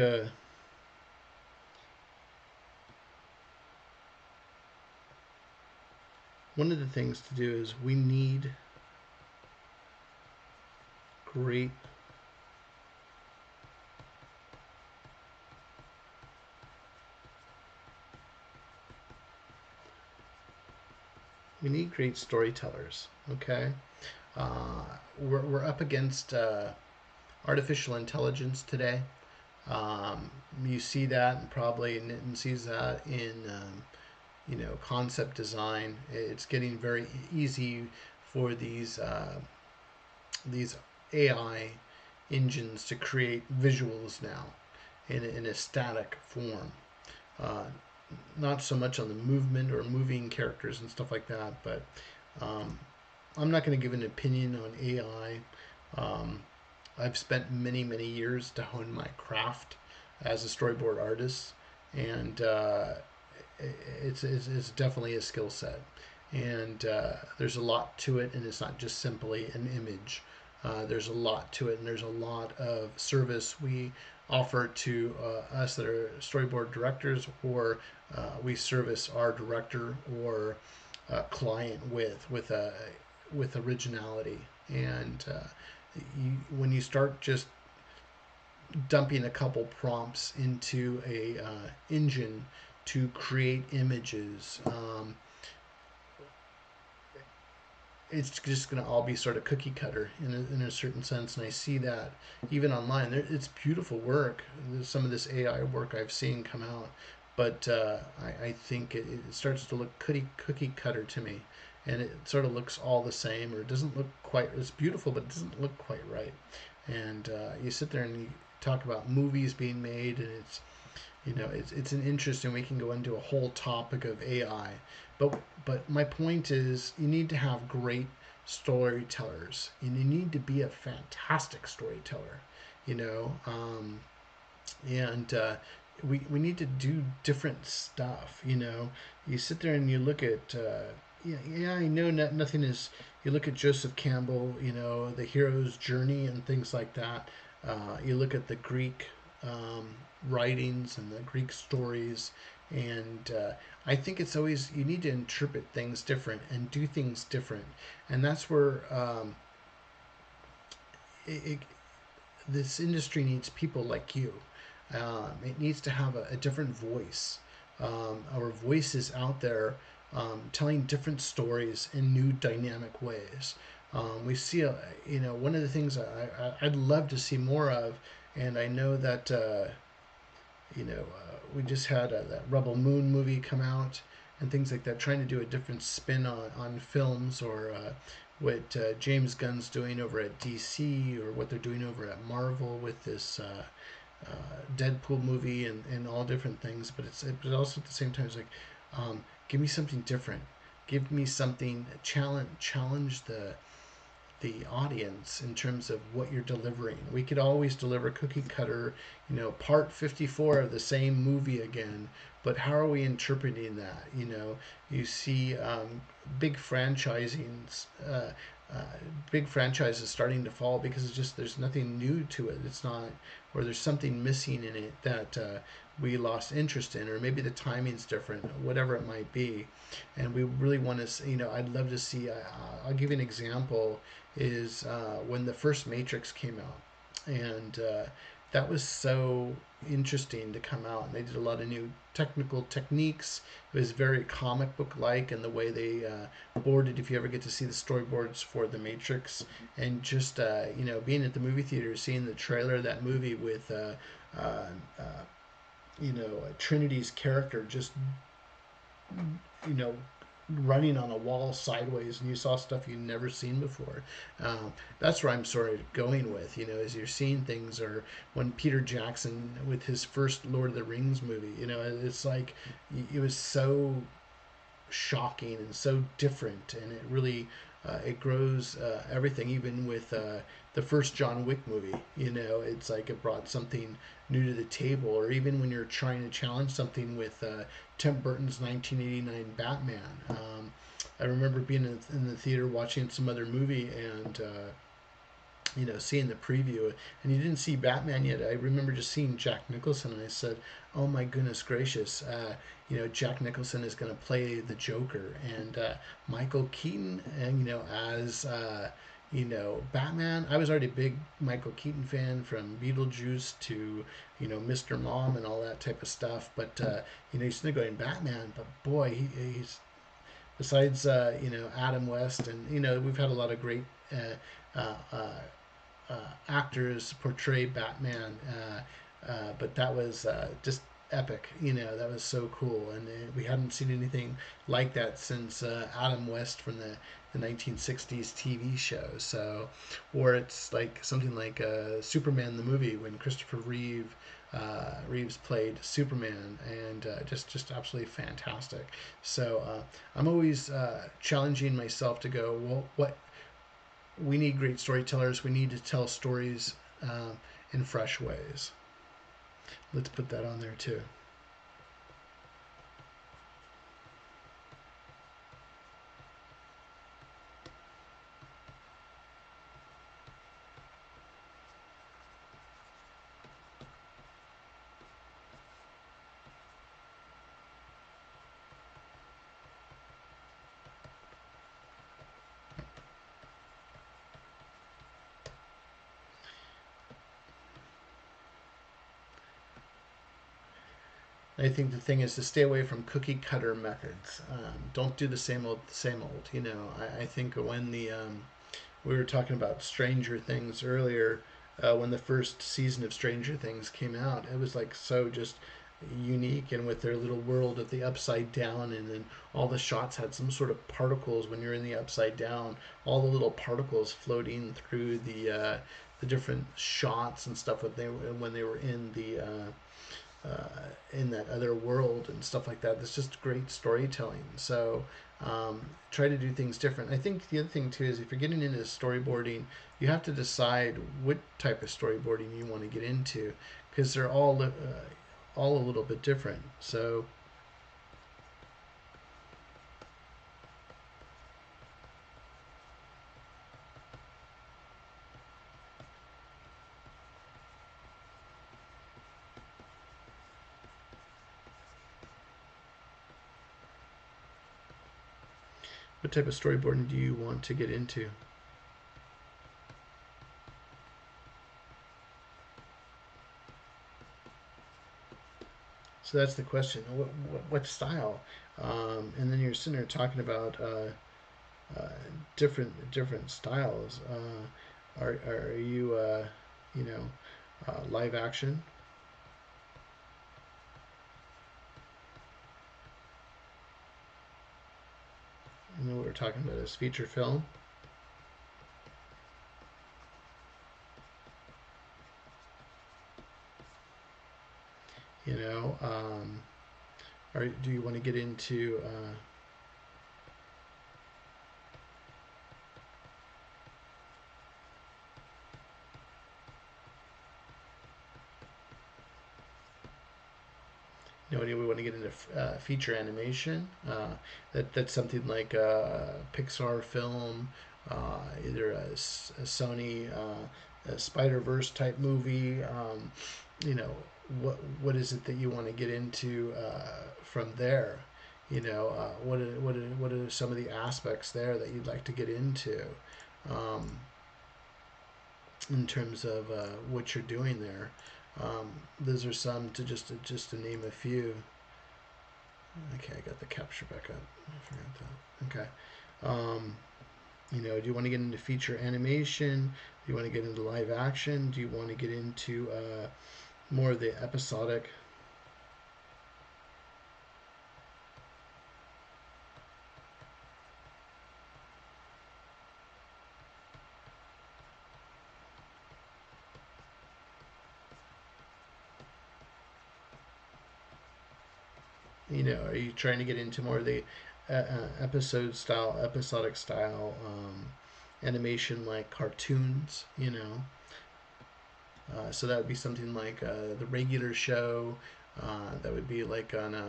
one of the things to do is great we need great storytellers. Okay, uh, we're up against artificial intelligence today. You see that, and probably Nitin sees that in concept design. It's getting very easy for these AI engines to create visuals now in a static form. Uh, Not so much on the movement or moving characters and stuff like that, but um, I'm not going to give an opinion on AI. Um, I've spent many years to hone my craft as a storyboard artist, and it's definitely a skill set. And there's a lot to it, and it's not just simply an image. There's a lot to it, and there's a lot of service we offer to us that are storyboard directors, or we service our director or client with originality. And when you start just dumping a couple prompts into a engine to create images, it's just going to all be sort of cookie cutter in a certain sense. And I see that even online. It's beautiful work. There's some of this AI work I've seen come out, but I think it starts to look cookie cutter to me. And it sort of looks all the same, or it doesn't look quite. It's beautiful, but it doesn't look quite right. And you sit there and you talk about movies being made, and it's an interesting. We can go into a whole topic of AI, but my point is, you need to have great storytellers, and you need to be a fantastic storyteller. You know, and we need to do different stuff. You sit there and you look at. Yeah, I know nothing is. You look at Joseph Campbell, the hero's journey and things like that. You look at the Greek um, writings and the Greek stories, and I think it's always you need to interpret things different and do things different, and that's where it, this industry needs people like you. It needs to have a different voice. Our voices out there telling different stories in new dynamic ways. We see, one of the things I'd love to see more of, and I know that we just had that Rebel Moon movie come out and things like that, trying to do a different spin on films, or what James Gunn's doing over at DC, or what they're doing over at Marvel with this Deadpool movie, and all different things. But also at the same time, it's like, give me something different. Give me something challenge the audience in terms of what you're delivering. We could always deliver cookie cutter, part 54 of the same movie again, but how are we interpreting that? You see big franchising, uh, uh, big franchises starting to fall because it's just there's nothing new to it. It's not, or there's something missing in it that we lost interest in, or maybe the timing's different, whatever it might be. And we really want to, I'd love to see. I'll give you an example is when the first Matrix came out, and that was so interesting to come out. And they did a lot of new technical techniques. It was very comic book like, and the way they boarded. If you ever get to see the storyboards for the Matrix, and just being at the movie theater, seeing the trailer of that movie with uh, uh, Trinity's character just you know running on a wall sideways, and you saw stuff you'd never seen before. That's where I'm sort of going with, as you're seeing things, or when Peter Jackson with his first Lord of the Rings movie, it's like it was so shocking and so different, and it really it grows everything, even with the first John Wick movie. It's like it brought something new to the table, or even when you're trying to challenge something with Tim Burton's 1989 Batman. I remember being in the theater watching some other movie and seeing the preview, and you didn't see Batman yet. I remember just seeing Jack Nicholson, and I said, "Oh my goodness gracious!" Jack Nicholson is going to play the Joker, and Michael Keaton, and as Batman. I was already a big Michael Keaton fan from Beetlejuice to Mr. Mom and all that type of stuff, but he's still going Batman. But boy, he's besides Adam West, and we've had a lot of great. Uh, uh, Actors portray Batman, but that was just epic. That was so cool, and we hadn't seen anything like that since Adam West from the 1960s TV show. So, or it's like something like Superman the movie when Christopher Reeves played Superman, and just absolutely fantastic. So I'm always challenging myself to go, well, what we need great storytellers. We need to tell stories in fresh ways. Let's put that on there too. I think the thing is to stay away from cookie cutter methods. Don't do the same old, same old. I think when we were talking about Stranger Things earlier, when the first season of Stranger Things came out, it was like so just unique, and with their little world of the upside down, and then all the shots had some sort of particles when you're in the upside down, all the little particles floating through the different shots and stuff when they were in that other world and stuff like that. That's just great storytelling. So try to do things different. I think the other thing too is if you're getting into storyboarding, you have to decide what type of storyboarding you want to get into, because they're all a little bit different. So what type of storyboarding do you want to get into? So that's the question. What style? And then you're sitting there talking about different styles. Are you you know live action? And then what we're talking about is feature film. You know, or do you want to get into do we want to get into feature animation? That's something like a Pixar film, either a Sony a Spider Verse type movie. You know, what is it that you want to get into from there? What are some of the aspects there that you'd like to get into um, in terms of what you're doing there? Those are some to name a few. Okay, I got the capture back up. I forgot that. Okay. Um, do you want to get into feature animation? Do you want to get into live action? Do you want to get into more of the episodic? Are you trying to get into more of the episodic style animation like cartoons, you know. So that would be something like the regular show. That would be like on a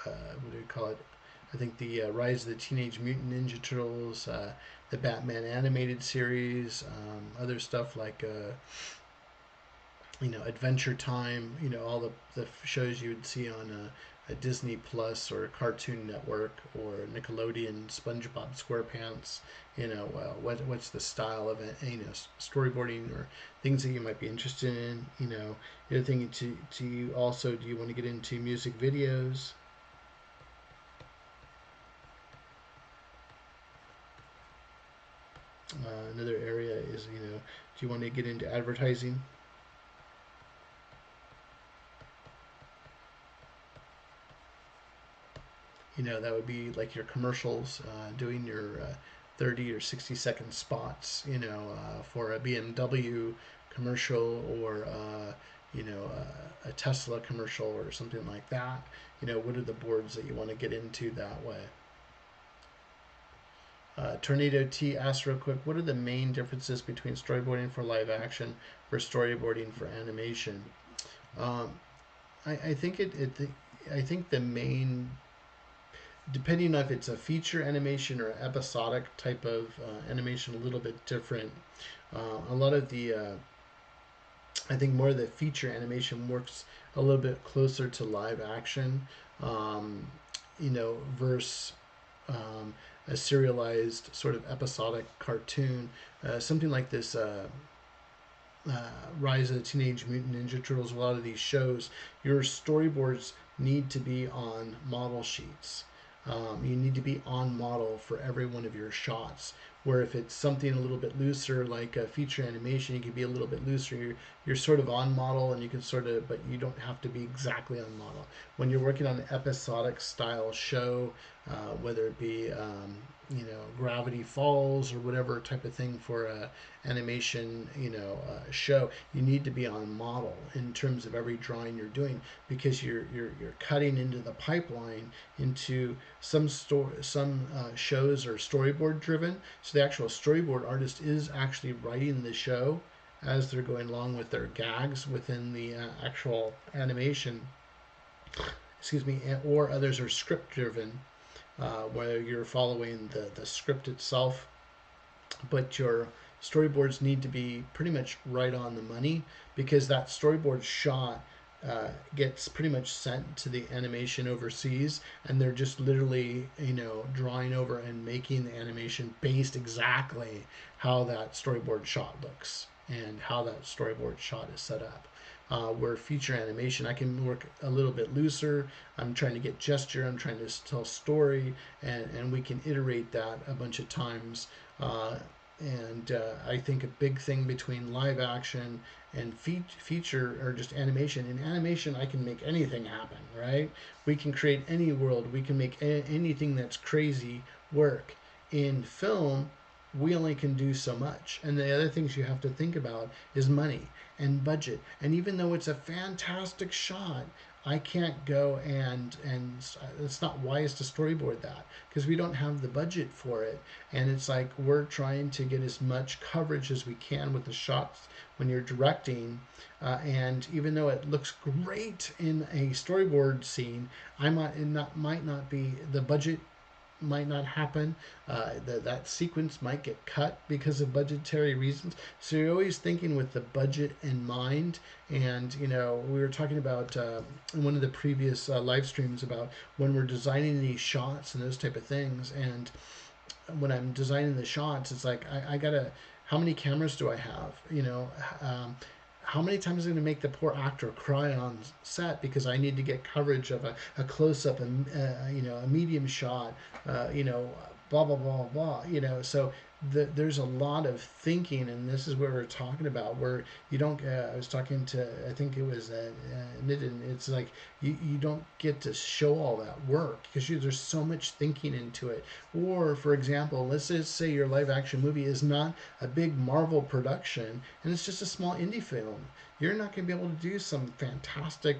what do we call it? I think the Rise of the Teenage Mutant Ninja Turtles, the Batman animated series, other stuff like Adventure Time. All the shows you would see on a Disney Plus or Cartoon Network or Nickelodeon, SpongeBob SquarePants. What's the style of it? Storyboarding or things that you might be interested in. The other thing to you also, do you want to get into music videos? Another area is, do you want to get into advertising? That would be like your commercials, doing your 30 or 60-second spots, for a BMW commercial or, a Tesla commercial or something like that. What are the boards that you want to get into that way? Tornado T asks real quick, what are the main differences between storyboarding for live action versus storyboarding for animation? Um, I think I think the main, depending on if it's a feature animation or episodic type of animation, a little bit different. A lot of the, I think more of the feature animation works a little bit closer to live action, versus a serialized sort of episodic cartoon. Something like this Rise of the Teenage Mutant Ninja Turtles, a lot of these shows, your storyboards need to be on model sheets. You need to be on model for every one of your shots. Where if it's something a little bit looser, like a feature animation, you can be a little bit looser. You're sort of on model, and you can sort of, but you don't have to be exactly on model. When you're working on an episodic style show, whether it be Gravity Falls or whatever type of thing for a animation show, you need to be on model in terms of every drawing you're doing, because you're cutting into the pipeline into some shows are storyboard driven, so the actual storyboard artist is actually writing the show as they're going along with their gags within the actual animation, excuse me, or others are script driven, where you're following the script itself, but your storyboards need to be pretty much right on the money, because that storyboard shot gets pretty much sent to the animation overseas, and they're just literally drawing over and making the animation based exactly how that storyboard shot looks and how that storyboard shot is set up. Where feature animation, I can work a little bit looser. I'm trying to get gesture, I'm trying to tell story, and we can iterate that a bunch of times. And I think a big thing between live action and feature or just animation. In animation, I can make anything happen, right? We can create any world. We can make anything that's crazy work. In film, we only can do so much. And the other things you have to think about is money and budget. And even though it's a fantastic shot, I can't go and it's not wise to storyboard that, because we don't have the budget for it. And it's like we're trying to get as much coverage as we can with the shots when you're directing. And even though it looks great in a storyboard scene, might not be the budget, might not happen. That sequence might get cut because of budgetary reasons. So you're always thinking with the budget in mind. And we were talking about in one of the previous live streams about when we're designing these shots and those type of things. And when I'm designing the shots, it's like I gotta. How many cameras do I have? How many times is it going to make the poor actor cry on set because I need to get coverage of a close up, and a medium shot, blah blah blah blah. So there's a lot of thinking, and this is what we're talking about. Where you don't. I was talking to, I think it was Nitin. It's like you don't get to show all that work because there's so much thinking into it. Or for example, let's just say your live action movie is not a big Marvel production and it's just a small indie film. You're not going to be able to do some fantastic,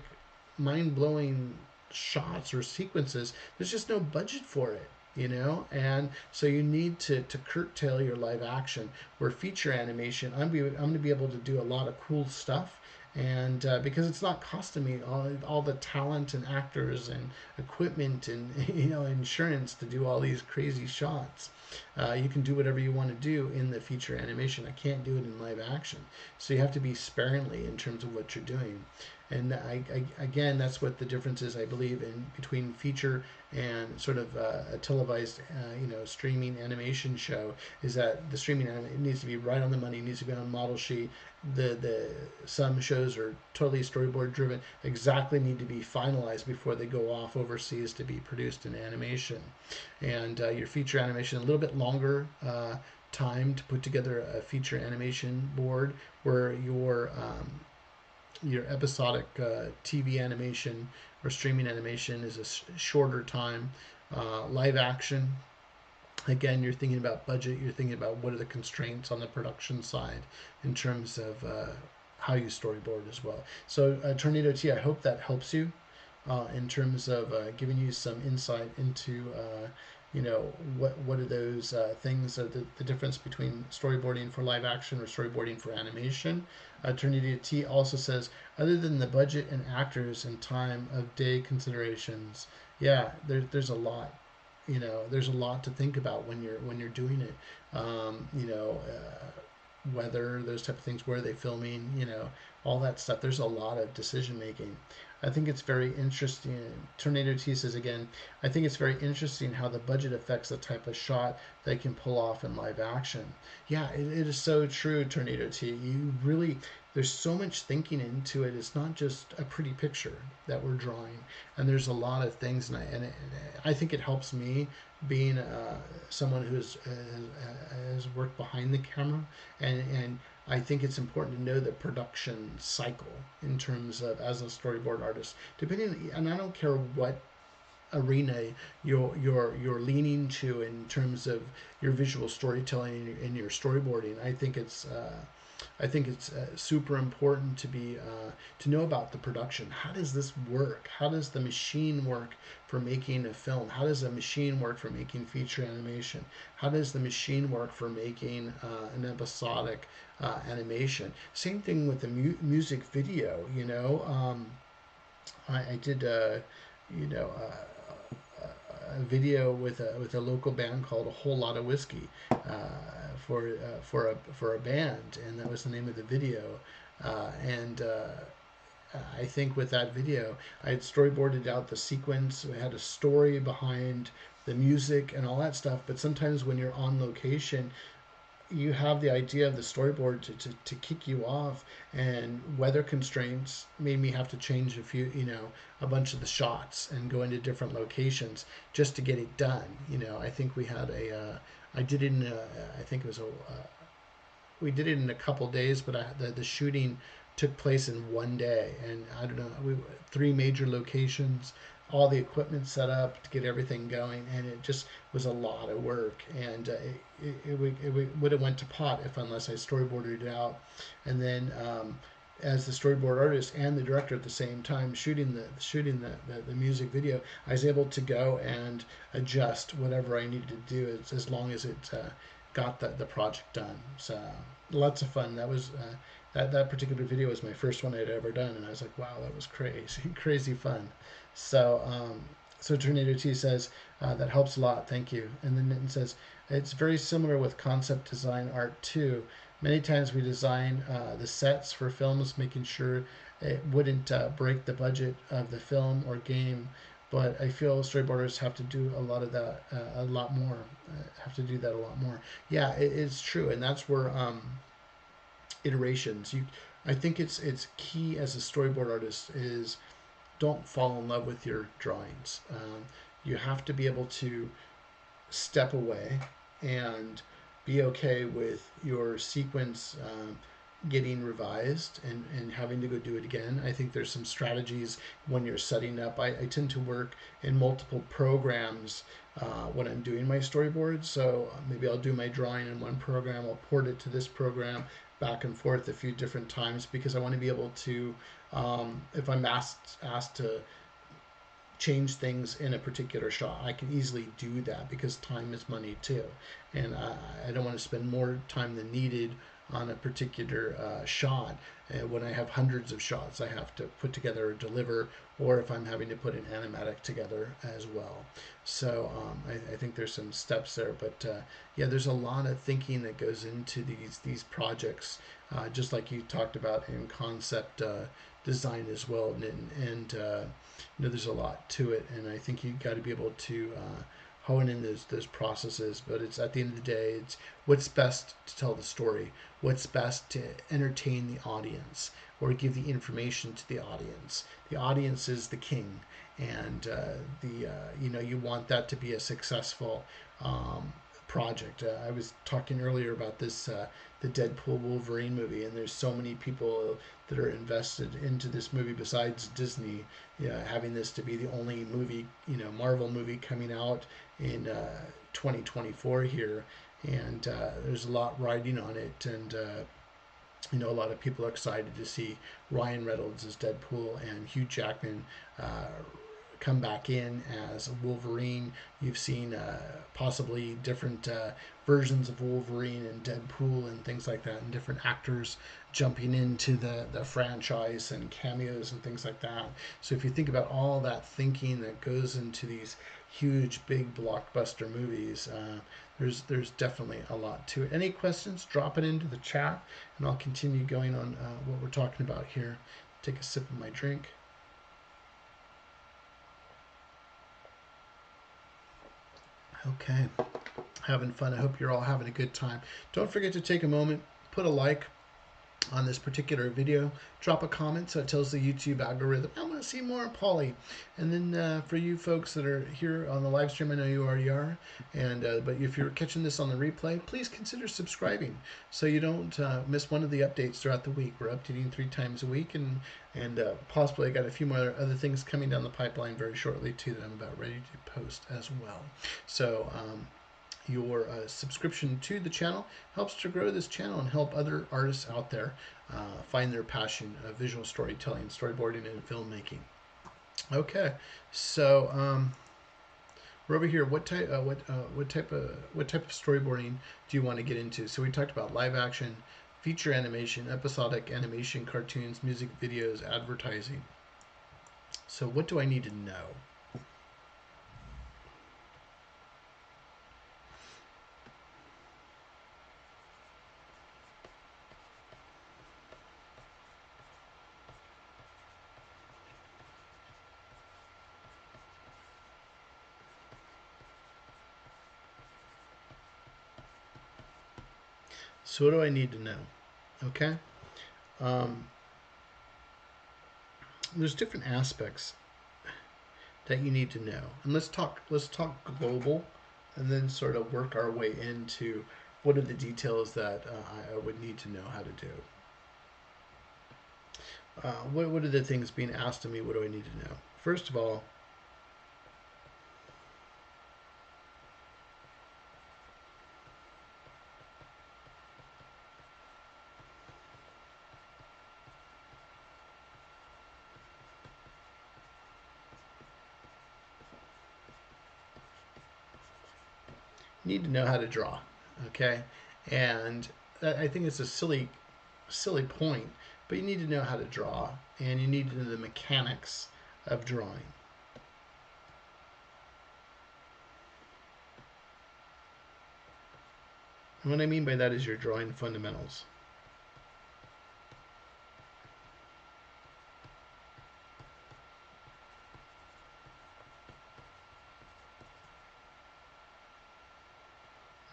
mind blowing shots or sequences, there's just no budget for it, you know. And so you need to curtail your live action. Where feature animation, I'm going to be able to do a lot of cool stuff, and because it's not costing me all the talent and actors and equipment and insurance to do all these crazy shots. You can do whatever you want to do in the feature animation. I can't do it in live action, so you have to be sparingly in terms of what you're doing. And again, that's what the difference is, I believe, in between feature and sort of a televised, streaming animation show. Is that the streaming it needs to be right on the money, it needs to be on model sheet. The some shows are totally storyboard driven, exactly need to be finalized before they go off overseas to be produced in animation. And your feature animation a little bit longer time to put together a feature animation board, where your episodic TV animation or streaming animation is a shorter time. Live action, again, you're thinking about budget, you're thinking about what are the constraints on the production side in terms of how you storyboard as well. So, Tornado T, I hope that helps you in terms of giving you some insight into what are those things, the difference between storyboarding for live action or storyboarding for animation. Trinity T also says, other than the budget and actors and time of day considerations, yeah, there's a lot. There's a lot to think about when you're doing it. Weather, those type of things, where are they filming, all that stuff. There's a lot of decision making. I think it's very interesting. Tornado T says again, I think it's very interesting how the budget affects the type of shot they can pull off in live action. Yeah, it is so true, Tornado T. You really, there's so much thinking into it. It's not just a pretty picture that we're drawing, and there's a lot of things, and I think it helps me being someone who's has worked behind the camera, and I think it's important to know the production cycle in terms of, as a storyboard artist, depending, and I don't care what arena you're leaning to in terms of your visual storytelling and your storyboarding. I think it's super important to know about the production. How does this work? How does the machine work for making a film? How does a machine work for making feature animation? How does the machine work for making an episodic animation? Same thing with the music video. I did a video with a local band called A Whole Lot of Whiskey for a band, and that was the name of the video. And I think with that video, I had storyboarded out the sequence. I had a story behind the music and all that stuff. But sometimes when you're on location, you have the idea of the storyboard to kick you off, and weather constraints made me have to change a bunch of the shots and go into different locations just to get it done. I think we had I did it in I think it was we did it in a couple days, but the shooting took place in one day, and I don't know, three major locations, all the equipment set up to get everything going, and it just was a lot of work, and it would have went to pot if unless I storyboarded it out, and then as the storyboard artist and the director at the same time shooting the music video, I was able to go and adjust whatever I needed to do as long as it got the project done. So lots of fun. That was that particular video was my first one I'd ever done, and I was like, wow, that was crazy, crazy fun. So Tornado T says that helps a lot. Thank you. And then it says it's very similar with concept design art too. Many times we design the sets for films, making sure it wouldn't break the budget of the film or game. But I feel storyboarders have to do a lot of that, a lot more. Have to do that a lot more. Yeah, it's true, and that's where iterations. I think it's key as a storyboard artist is don't fall in love with your drawings. You have to be able to step away and be okay with your sequence getting revised and having to go do it again. I think there's some strategies when you're setting up. I tend to work in multiple programs when I'm doing my storyboards. So maybe I'll do my drawing in one program, I'll port it to this program, back and forth a few different times, because I want to be able to, if I'm asked to change things in a particular shot. I can easily do that because time is money too, and I don't want to spend more time than needed on a particular shot. When I have hundreds of shots I have to put together or deliver, or if I'm having to put an animatic together as well. So I think there's some steps there, but yeah, there's a lot of thinking that goes into these projects, just like you talked about in concept design as well, and there's a lot to it, and I think you got to be able to hone in those processes. But it's at the end of the day, it's what's best to tell the story, what's best to entertain the audience or give the information to the audience. The audience is the king, and the you want that to be a successful project. I was talking earlier about this the Deadpool Wolverine movie, and there's so many people that are invested into this movie besides Disney, having this to be the only movie, Marvel movie coming out in 2024 here, and there's a lot riding on it, and a lot of people are excited to see Ryan Reynolds as Deadpool and Hugh Jackman come back in as Wolverine. You've seen possibly different versions of Wolverine and Deadpool and things like that, and different actors jumping into the franchise and cameos and things like that. So if you think about all that thinking that goes into these huge, big blockbuster movies, there's definitely a lot to it. Any questions? Drop it into the chat, and I'll continue going on what we're talking about here. Take a sip of my drink. Okay, having fun. I hope you're all having a good time. Don't forget to take a moment, put a like on this particular video, drop a comment so it tells the YouTube algorithm I want to see more Polly. And then for you folks that are here on the live stream, I know you already are, and but if you're catching this on the replay, please consider subscribing so you don't miss one of the updates throughout the week. We're updating 3 times a week, and possibly I got a few more other things coming down the pipeline very shortly too that I'm about ready to post as well. So your subscription to the channel helps to grow this channel and help other artists out there find their passion of visual storytelling, storyboarding, and filmmaking. Okay, so we're over here. What type of storyboarding do you want to get into? So we talked about live action, feature animation, episodic animation, cartoons, music videos, advertising. So what do I need to know? So what do I need to know? Okay. There's different aspects that you need to know, and let's talk global, and then sort of work our way into what are the details that I would need to know how to do. What are the things being asked of me? What do I need to know? First of all, you need to know how to draw, okay? And I think it's a silly point, but you need to know how to draw, and you need to know the mechanics of drawing. And what I mean by that is your drawing fundamentals.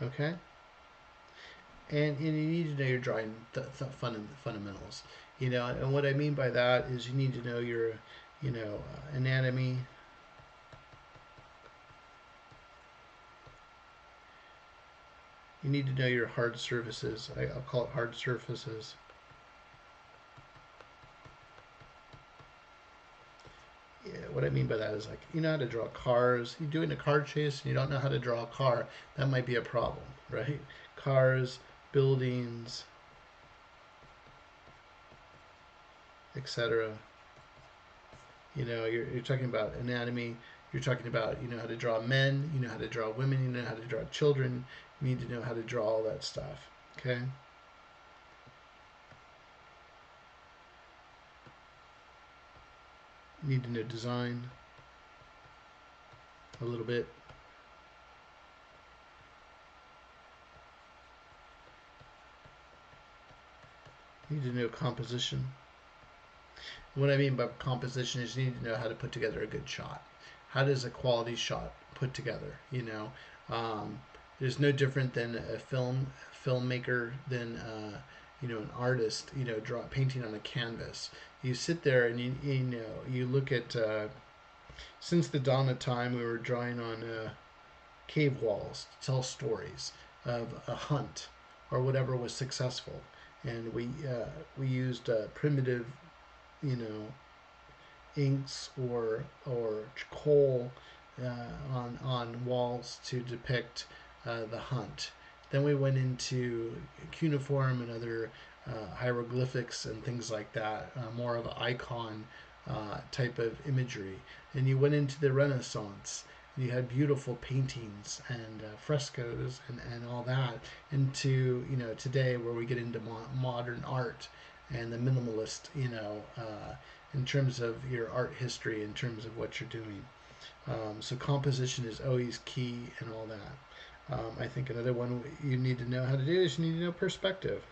Okay? And you need to know your drawing fundamentals. And what I mean by that is you need to know your, anatomy. You need to know your hard surfaces. I'll call it hard surfaces. Yeah, what I mean by that is, like, you know how to draw cars. You're doing a car chase and you don't know how to draw a car. That might be a problem, right? Cars, buildings, etc. You're talking about anatomy. You're talking about how to draw men. You know how to draw women. You know how to draw children. You need to know how to draw all that stuff. Okay. You need to know design a little bit. You need to know composition. What I mean by composition is you need to know how to put together a good shot. How does a quality shot put together? There's no different than a filmmaker than an artist. Painting on a canvas. You sit there and you look at since the dawn of time we were drawing on cave walls to tell stories of a hunt or whatever was successful, and we used primitive you know inks or coal on walls to depict the hunt. Then we went into cuneiform and other hieroglyphics and things like that, more of an icon type of imagery. And you went into the Renaissance. You had beautiful paintings and frescoes and all that. Into today where we get into modern art and the minimalist, in terms of your art history, in terms of what you're doing. So composition is always key and all that. I think another one you need to know how to do is you need to know perspective.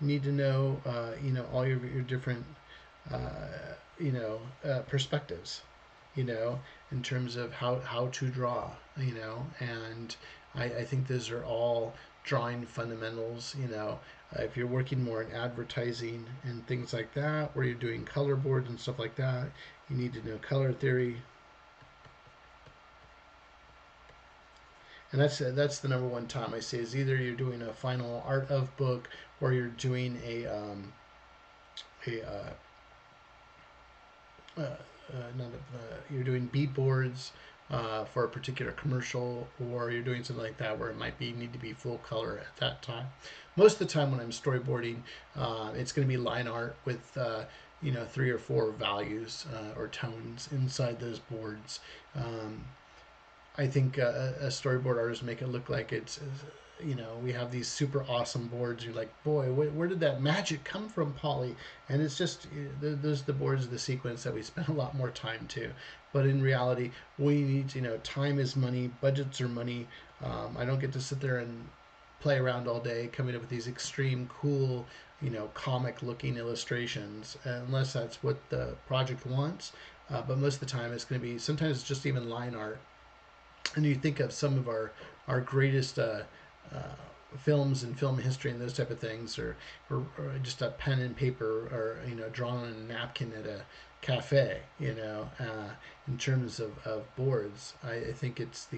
You need to know, all your different, perspectives, in terms of how to draw, and I think those are all drawing fundamentals. If you're working more in advertising and things like that, where you're doing color boards and stuff like that, you need to know color theory. And that's the number one time I say is either you're doing a final art of book or you're doing a not you're doing bead boards for a particular commercial, or you're doing something like that where it might need to be full color at that time. Most of the time when I'm storyboarding, it's going to be line art with 3 or 4 values or tones inside those boards. I think a storyboard artist make it look like it's, we have these super awesome boards. You're like, boy, where did that magic come from, Polly? And it's just, those are the boards of the sequence that we spend a lot more time to. But in reality, we need, time is money, budgets are money. I don't get to sit there and play around all day coming up with these extreme cool, comic looking illustrations, unless that's what the project wants. But most of the time it's going to be, sometimes it's just even line art. And you think of some of our greatest films and film history and those type of things, or just a pen and paper, or drawn on a napkin at a cafe. In terms of boards, I think it's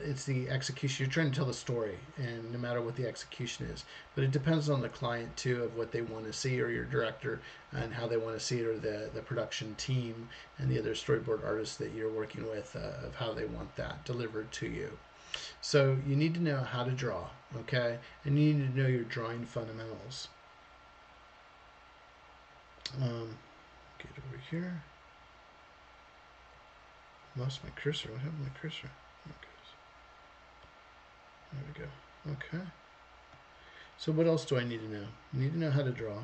it's the execution. You're trying to tell the story, and no matter what the execution is, but it depends on the client too, of what they want to see, or your director and how they want to see it, or the production team and the other storyboard artists that you're working with, of how they want that delivered to you. So you need to know how to draw, okay, and you need to know your drawing fundamentals. Get over here. Lost my cursor. What happened to my cursor? There we go. Okay. So what else do I need to know? I need to know how to draw.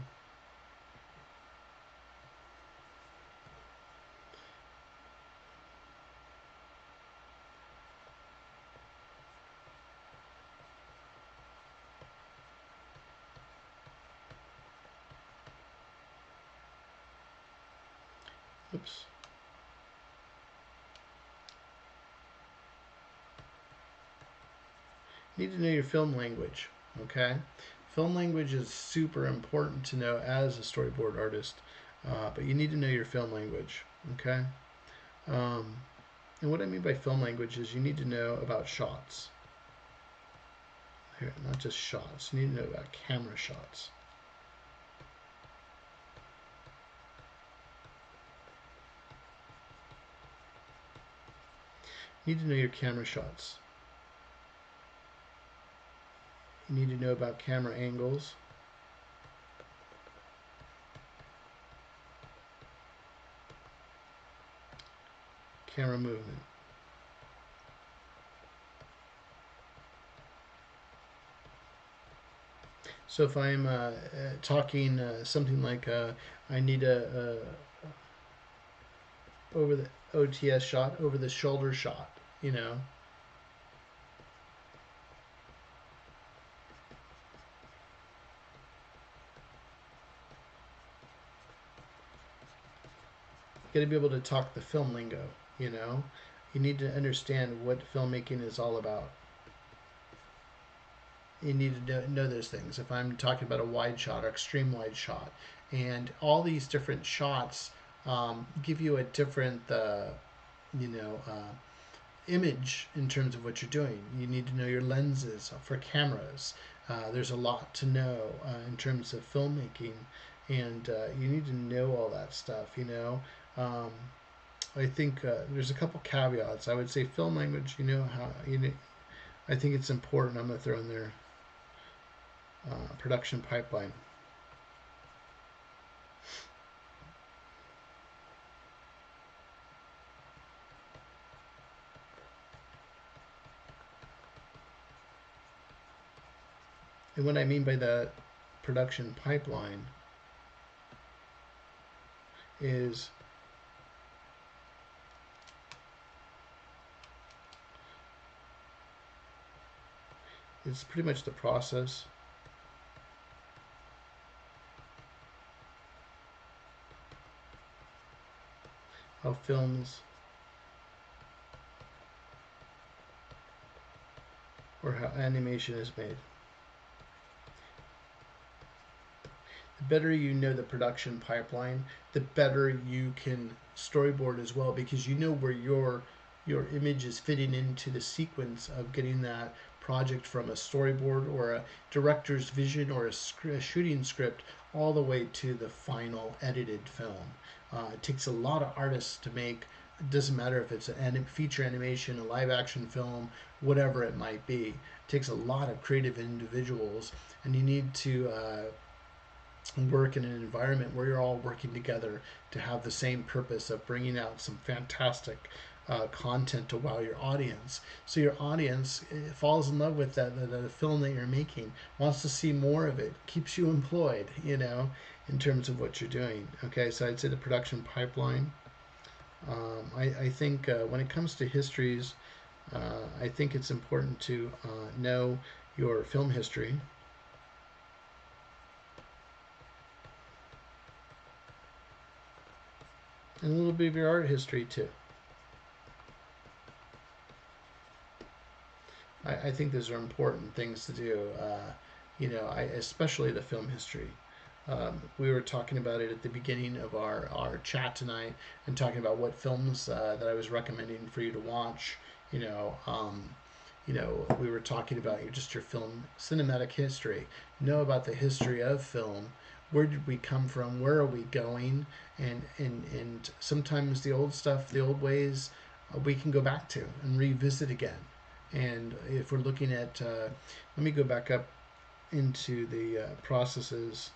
Oops. You need to know your film language, okay? Film language is super important to know as a storyboard artist, but you need to know your film language, okay? And what I mean by film language is you need to know about shots. Here, not just shots. You need to know about camera shots. You need to know your camera shots. You need to know about camera angles, camera movement. So if I'm talking something like I need a over the OTS shot, over the shoulder shot, you know, you got to be able to talk the film lingo, you know. You need to understand what filmmaking is all about. You need to know those things. If I'm talking about a wide shot or extreme wide shot, and all these different shots give you a different, you know, image in terms of what you're doing. You need to know your lenses for cameras. There's a lot to know in terms of filmmaking, and you need to know all that stuff. You know, I think there's a couple caveats. I would say film language. You know how you know. I think it's important. I'm going to throw in there production pipeline. And what I mean by that production pipeline is it's pretty much the process how films or how animation is made. The better you know the production pipeline, the better you can storyboard as well, because you know where your image is fitting into the sequence of getting that project from a storyboard or a director's vision or a shooting script all the way to the final edited film. It takes a lot of artists to make. It doesn't matter if it's a feature animation, a live action film, whatever it might be. It takes a lot of creative individuals, and you need to work in an environment where you're all working together to have the same purpose of bringing out some fantastic content to wow your audience. So your audience falls in love with the film that you're making, wants to see more of it, keeps you employed, you know, in terms of what you're doing. Okay, so I'd say the production pipeline. I think when it comes to histories, I think it's important to know your film history. And a little bit of your art history too. I think those are important things to do. You know, especially the film history. We were talking about it at the beginning of our chat tonight, and talking about what films that I was recommending for you to watch. You know, we were talking about just your film cinematic history. Know about the history of film. Where did we come from? Where are we going? And sometimes the old stuff, the old ways, we can go back to and revisit again. And if we're looking at, let me go back up into the processes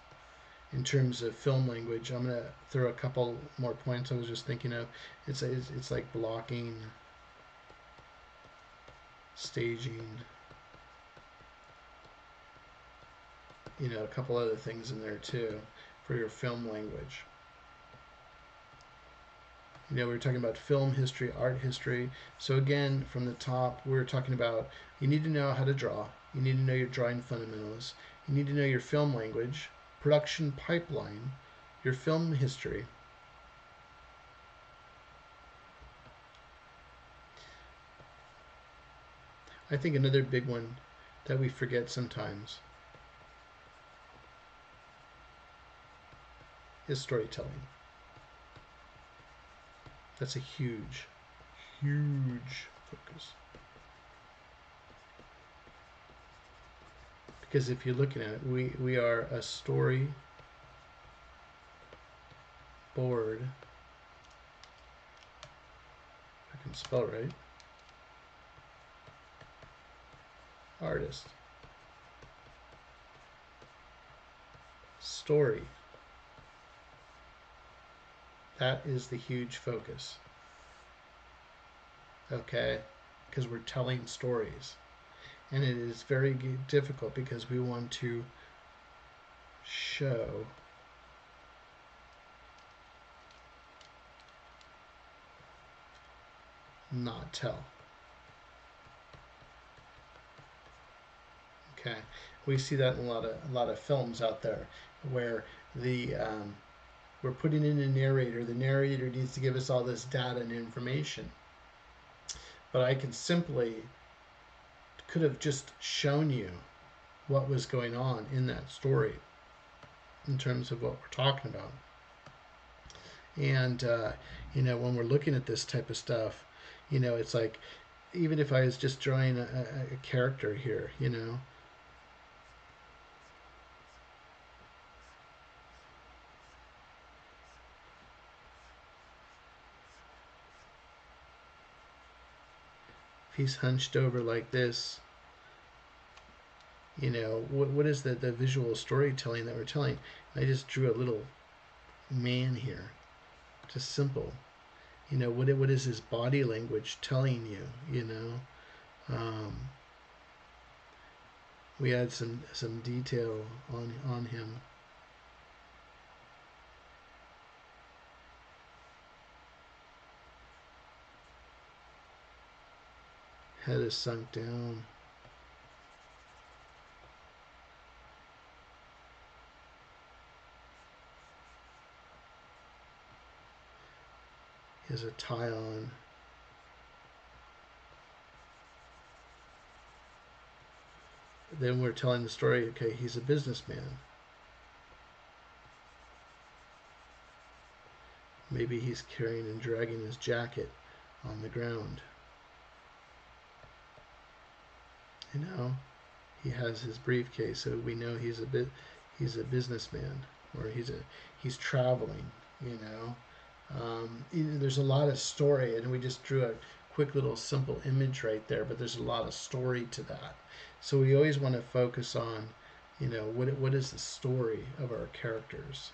in terms of film language. I'm going to throw a couple more points I was just thinking of. It's like blocking, staging, you know, a couple other things in there too for your film language. You know, we were talking about film history, art history. So again, from the top, we were talking about you need to know how to draw. You need to know your drawing fundamentals. You need to know your film language, production pipeline, your film history. I think another big one that we forget sometimes is storytelling. That's a huge, huge focus. Because if you're looking at it, we are a story board. I can spell right. Artist. story. That is the huge focus. Okay? Because we're telling stories. And it is very difficult because we want to show not tell. Okay, we see that in a lot of films out there where the we're putting in a narrator. The narrator needs to give us all this data and information, but I could have just shown you what was going on in that story in terms of what we're talking about. And when we're looking at this type of stuff, it's like, even if I was just drawing a character here, if he's hunched over like this, what is the visual storytelling that we're telling? I just drew a little man here, just simple. What is his body language telling you? We add some detail on him. Head is sunk down. He has a tie on. Then we're telling the story, okay, he's a businessman. Maybe he's carrying and dragging his jacket on the ground. He has his briefcase, so we know he's a businessman, or he's traveling. There's a lot of story, and we just drew a quick little simple image right there, but there's a lot of story to that. So we always want to focus on, what is the story of our characters.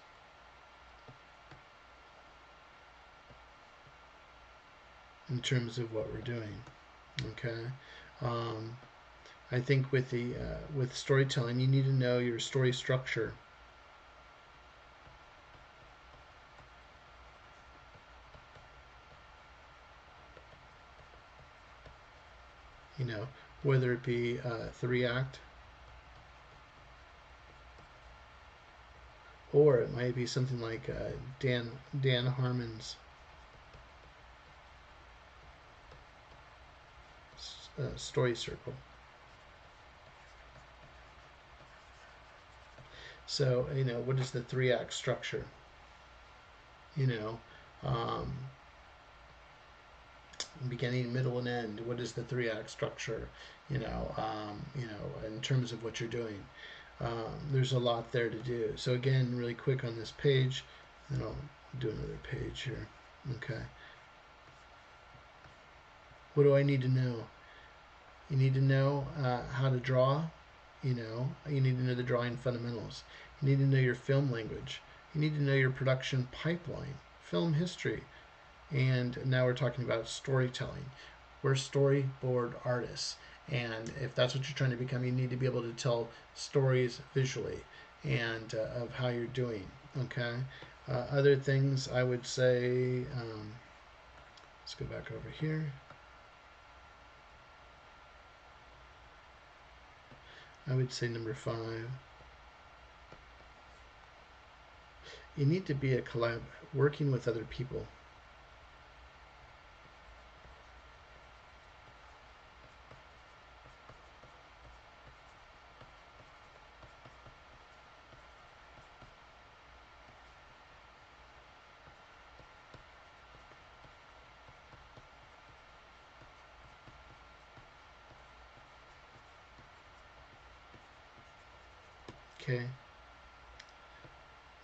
In terms of what we're doing, okay. I think with storytelling, you need to know your story structure. Whether it be 3-act, or it might be something like Dan Harmon's story circle. So, what is the 3-act structure? Beginning, middle, and end. What is the 3-act structure? In terms of what you're doing. There's a lot there to do. So again, really quick on this page, then I'll do another page here. Okay. What do I need to know? You need to know how to draw. You need to know the drawing fundamentals. You need to know your film language. You need to know your production pipeline, film history. And now we're talking about storytelling. We're storyboard artists. And if that's what you're trying to become, you need to be able to tell stories visually and of how you're doing. Okay. Other things I would say, let's go back over here. I would say number 5. You need to be a collab, working with other people. Okay.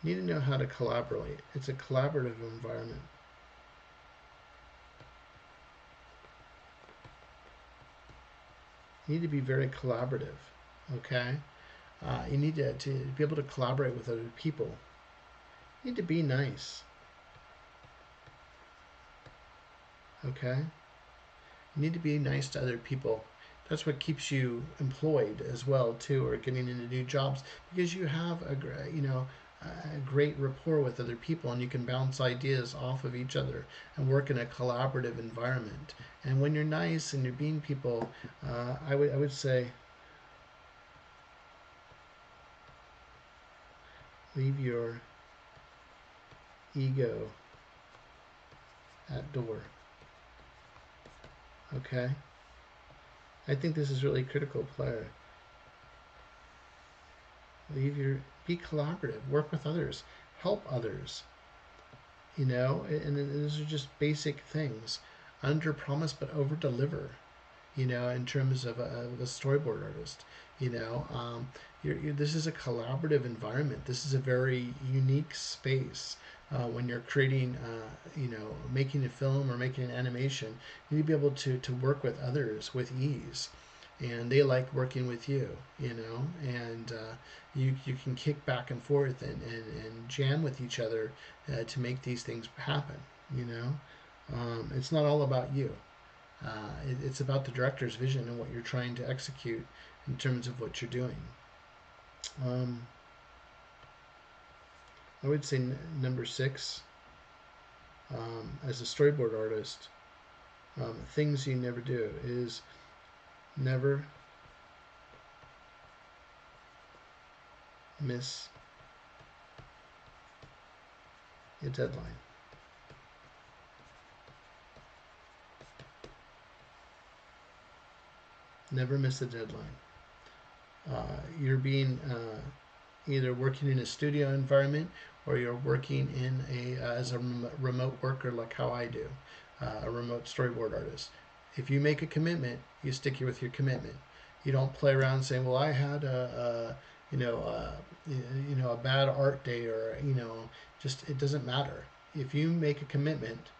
You need to know how to collaborate. It's a collaborative environment. You need to be very collaborative. Okay. You need to be able to collaborate with other people. You need to be nice. Okay? You need to be nice to other people. That's what keeps you employed as well too, or getting into new jobs, because you have a great rapport with other people, and you can bounce ideas off of each other and work in a collaborative environment. And when you're nice and you're being people, I would say leave your ego at door. Okay? I think this is really critical, player. Be collaborative, work with others, help others. And those are just basic things. Under promise but over deliver. In terms of a storyboard artist. You know, this is a collaborative environment. This is a very unique space. When you're creating, making a film or making an animation, you need to be able to work with others with ease. And they like working with and you can kick back and forth and jam with each other to make these things happen. It's not all about you. It's about the director's vision and what you're trying to execute in terms of what you're doing. Um, I would say number 6, as a storyboard artist, things you never do is never miss a deadline. Never miss a deadline. You're being either working in a studio environment, or you're working in as a remote worker, like how I do, a remote storyboard artist. If you make a commitment, you stick with your commitment. You don't play around saying, "Well, I had a bad art day," or just it doesn't matter. If you make a commitment,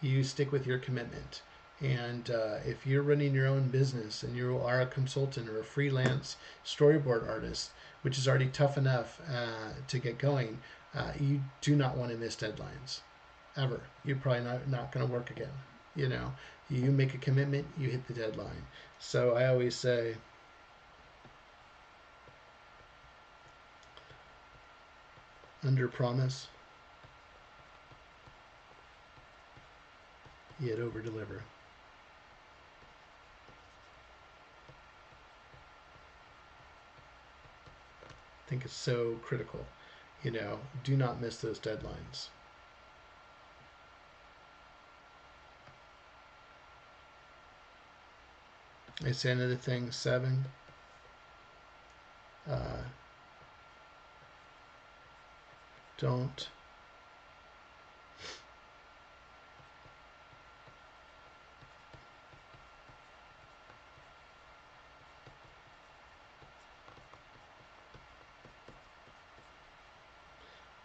you stick with your commitment. And if you're running your own business and you are a consultant or a freelance storyboard artist, which is already tough enough to get going, you do not want to miss deadlines, ever. You're probably not going to work again. You make a commitment, you hit the deadline. So I always say, under promise, yet over deliver. I think it's so critical. Do not miss those deadlines. I say another thing, 7.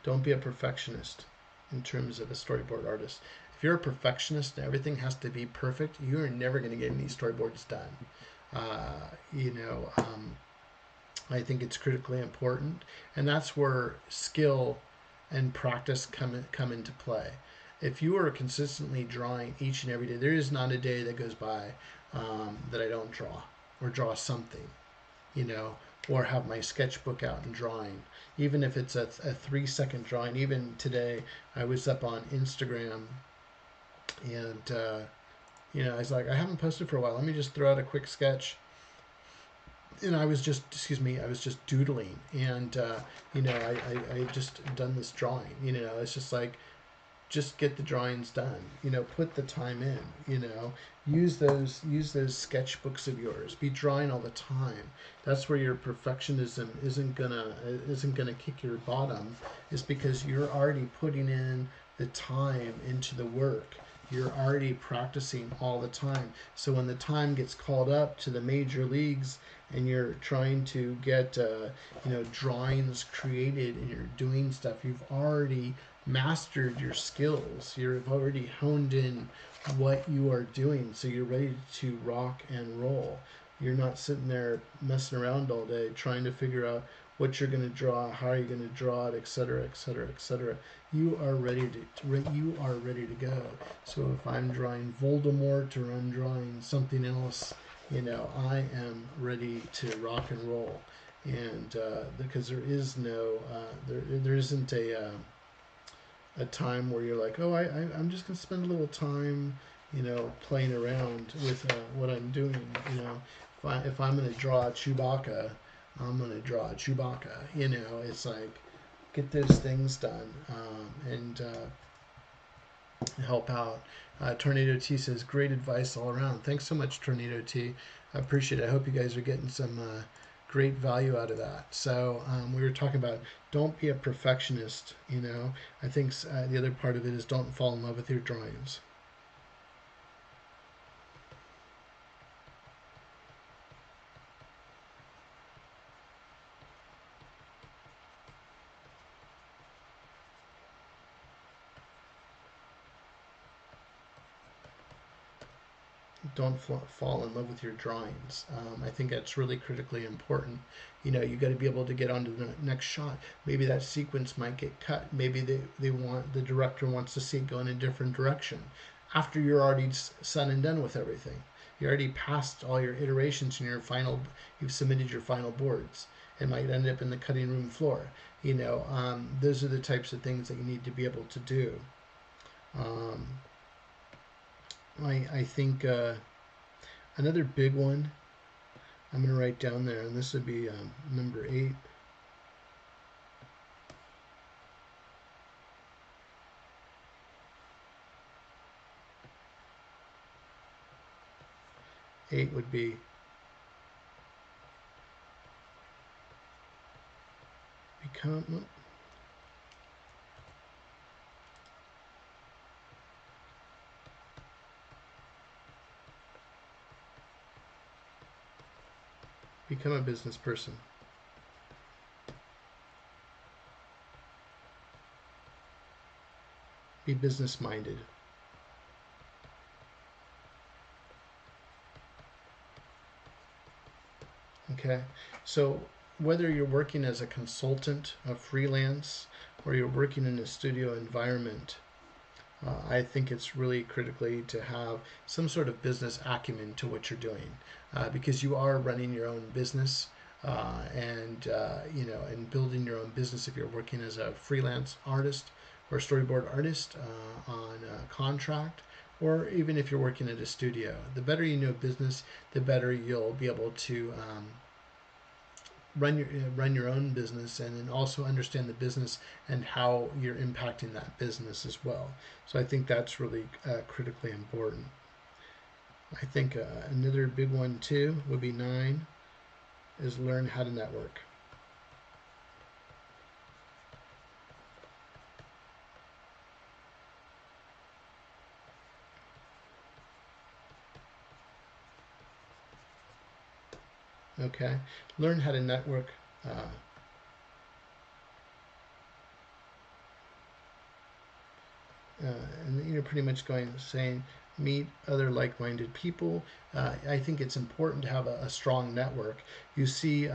Don't be a perfectionist in terms of a storyboard artist. If you're a perfectionist and everything has to be perfect, you are never going to get any storyboards done. I think it's critically important, and that's where skill and practice come into play. If you are consistently drawing each and every day, there is not a day that goes by that I don't draw or draw something, or have my sketchbook out and drawing, even if it's a 3-second drawing. Even today, I was up on Instagram, and I was like, I haven't posted for a while. Let me just throw out a quick sketch. And I was just doodling, and I just done this drawing. It's just like, just get the drawings done. Put the time in. Use those sketchbooks of yours. Be drawing all the time. That's where your perfectionism isn't gonna kick your bottom. Is because you're already putting in the time into the work. You're already practicing all the time. So when the time gets called up to the major leagues, and you're trying to get drawings created, and you're doing stuff, you've already mastered your skills. You've already honed in what you are doing, so you're ready to rock and roll. You're not sitting there messing around all day trying to figure out what you're going to draw, how are you going to draw it, etc., etc., etc. You are ready to go. So if I'm drawing Voldemort or I'm drawing something else, I am ready to rock and roll. And because there is no, there isn't a time where you're like, oh, I'm just gonna spend a little time, playing around with what I'm doing. If I'm gonna draw Chewbacca, I'm gonna draw Chewbacca. It's like get those things done and help out. Tornado T says, great advice all around. Thanks so much, Tornado T. I appreciate it. I hope you guys are getting some great value out of that. So we were talking about don't be a perfectionist. I think the other part of it is don't fall in love with your drawings. Don't fall in love with your drawings. I think that's really critically important. You got to be able to get on to the next shot. Maybe that sequence might get cut. Maybe the director wants to see it go in a different direction after you're already done and done with everything. You already passed all your iterations and you've submitted your final boards. It might end up in the cutting room floor. Those are the types of things that you need to be able to do. I think another big one I'm going to write down there, and this would be number 8. Eight would be become become a business person. Be business minded. Okay, so whether you're working as a consultant, a freelance, or you're working in a studio environment, I think it's really critically to have some sort of business acumen to what you're doing, because you are running your own business, and building your own business if you're working as a freelance artist or storyboard artist on a contract, or even if you're working at a studio. The better you know business, the better you'll be able to run your own business, and then also understand the business and how you're impacting that business as well. So I think that's really critically important. I think another big one too would be 9 is learn how to network. Okay, learn how to network. And you're pretty much saying meet other like-minded people. I think it's important to have a strong network. You see,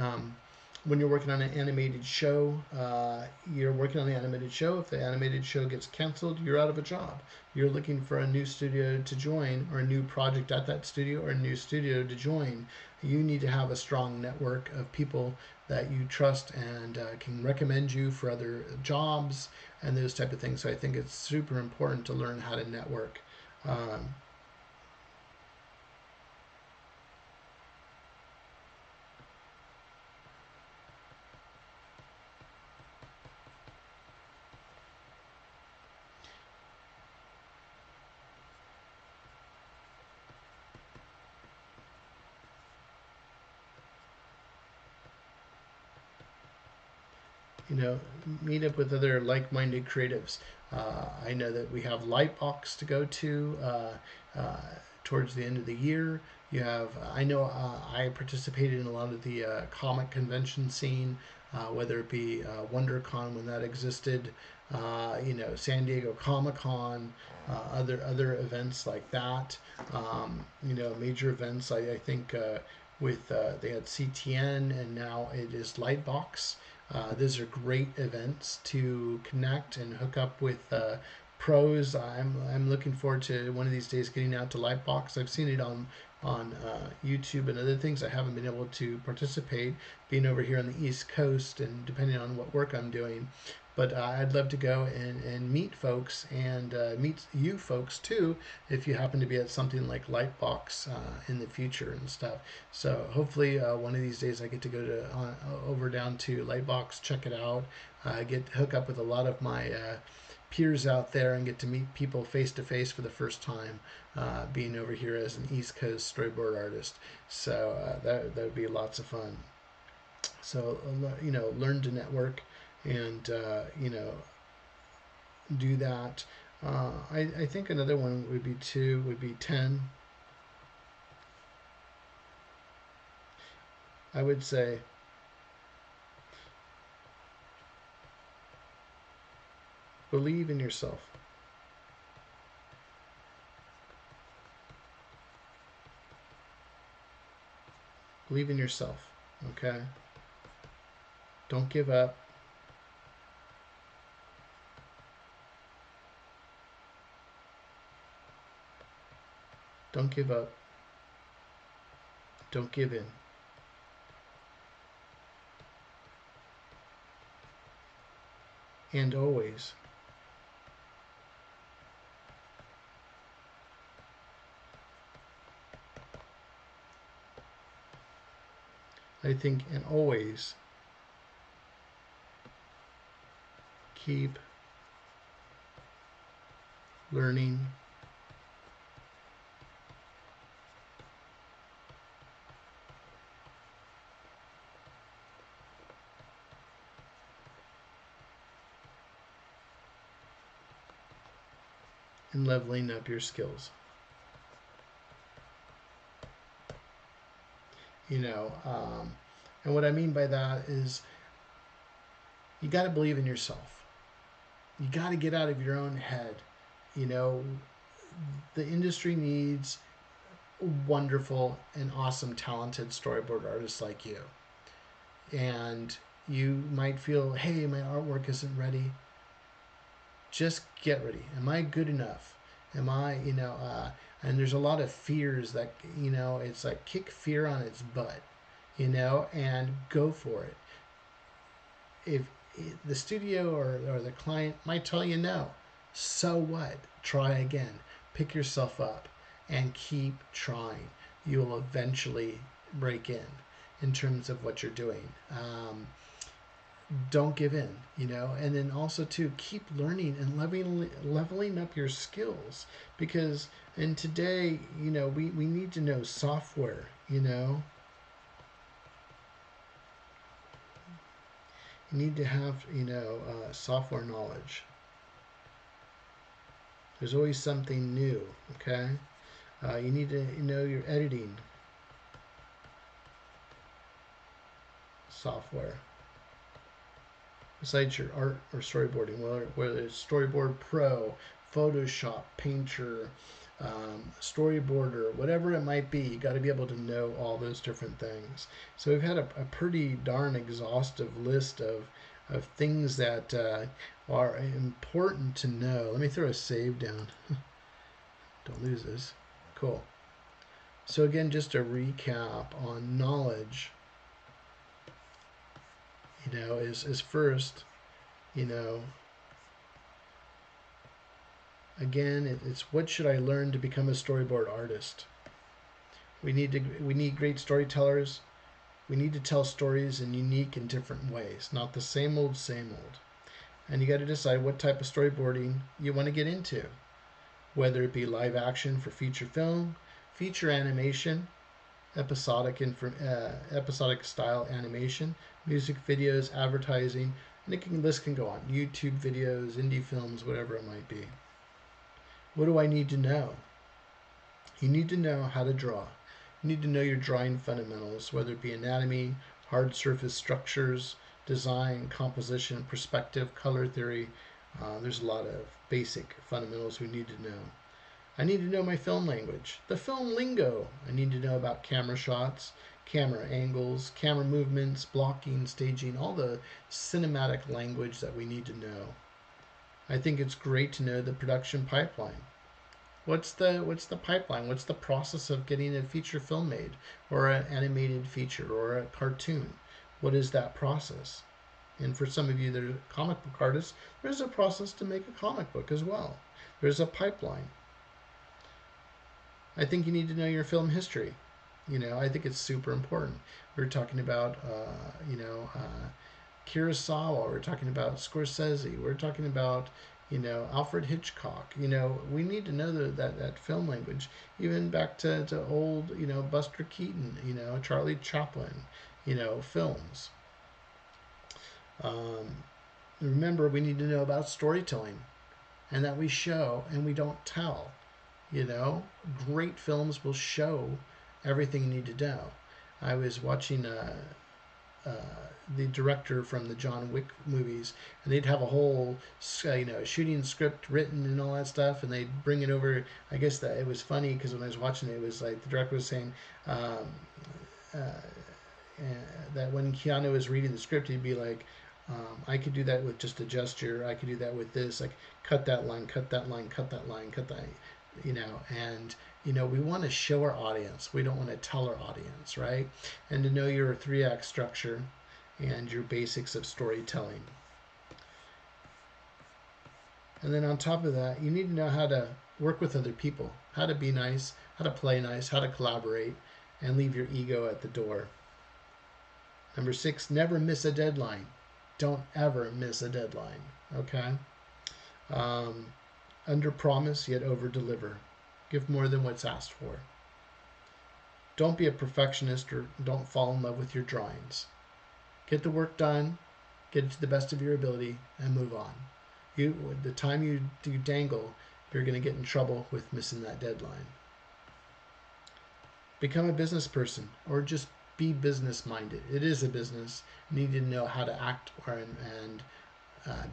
when you're working on an animated show, if the animated show gets canceled, you're out of a job. You're looking for a new studio to join, or a new project at that studio, or a new studio to join. You need to have a strong network of people that you trust and can recommend you for other jobs and those type of things. So I think it's super important to learn how to network. Um, you know, Meet up with other like-minded creatives. I know that we have Lightbox to go to towards the end of the year. I know I participated in a lot of the comic convention scene, whether it be WonderCon when that existed, San Diego Comic Con, other events like that. Major events. I think with they had CTN, and now it is Lightbox. Those are great events to connect and hook up with pros. I'm looking forward to one of these days getting out to Lightbox. I've seen it on YouTube and other things. I haven't been able to participate, being over here on the East Coast and depending on what work I'm doing. But I'd love to go and meet folks and meet you folks too if you happen to be at something like Lightbox in the future and stuff. So hopefully one of these days I get to go to over down to Lightbox, check it out, get hook up with a lot of my peers out there and get to meet people face to face for the first time, being over here as an East Coast storyboard artist. So that would be lots of fun. So learn to network and do that. I think another one would be 10. I would say believe in yourself. Believe in yourself, okay? Don't give up. Don't give up. Don't give in. And always and always keep learning and leveling up your skills. And what I mean by that is you got to believe in yourself. You got to get out of your own head. The industry needs wonderful and awesome, talented storyboard artists like you. And you might feel, hey, my artwork isn't ready. Just get ready. Am I good enough? Am I, and there's a lot of fears that, it's like kick fear on its butt, and go for it. If the studio or the client might tell you no, so what? Try again. Pick yourself up and keep trying. You will eventually break in terms of what you're doing. Don't give in, and then also to keep learning and leveling up your skills, because in today, we need to know software, you need to have, software knowledge. There's always something new, okay? You need to know your editing software. Besides your art or storyboarding, whether it's Storyboard Pro, Photoshop, Painter, Storyboarder, whatever it might be, you got to be able to know all those different things. So we've had a pretty darn exhaustive list of things that are important to know. Let me throw a save down. Don't lose this. Cool. So again, just a recap on knowledge. Is first, again, it's what should I learn to become a storyboard artist? We need great storytellers. We need to tell stories in unique and different ways, not the same old, same old. And you got to decide what type of storyboarding you want to get into, whether it be live action for feature film, feature animation, episodic style animation, music videos, advertising, and the list can go on. YouTube videos, indie films, whatever it might be. What do I need to know? You need to know how to draw. You need to know your drawing fundamentals, whether it be anatomy, hard surface structures, design, composition, perspective, color theory. There's a lot of basic fundamentals we need to know. I need to know my film language, the film lingo. I need to know about camera shots, camera angles, camera movements, blocking, staging, all the cinematic language that we need to know. I think it's great to know the production pipeline. What's the pipeline? What's the process of getting a feature film made, or an animated feature, or a cartoon? What is that process? And for some of you that are comic book artists, there's a process to make a comic book as well. There's a pipeline. I think you need to know your film history. I think it's super important. We're talking about, Kurosawa. We're talking about Scorsese. We're talking about, Alfred Hitchcock. We need to know that film language, even back to old, Buster Keaton, Charlie Chaplin, films. Um, Remember, we need to know about storytelling, and that we show and we don't tell. You know, great films will show everything you need to know. I was watching uh, the director from the John Wick movies, and they'd have a whole shooting script written and all that stuff, and they'd bring it over. I guess that it was funny because when I was watching it, it was like the director was saying um, uh, that when Keanu was reading the script, he'd be like, I could do that with just a gesture. I could do that with this. Like, cut that line, cut that line, cut that line, cut that. And we want to show our audience. We don't want to tell our audience, right? And to know your three-act structure and your basics of storytelling. And then on top of that, you need to know how to work with other people, how to be nice, how to play nice, how to collaborate, and leave your ego at the door. Number 6, never miss a deadline. Don't ever miss a deadline, okay? Um, Under promise, yet over deliver. Give more than what's asked for. Don't be a perfectionist, or don't fall in love with your drawings. Get the work done, get it to the best of your ability, and move on. The time you dangle, you're going to get in trouble with missing that deadline. Become a business person, or just be business minded. It is a business. You need to know how to act and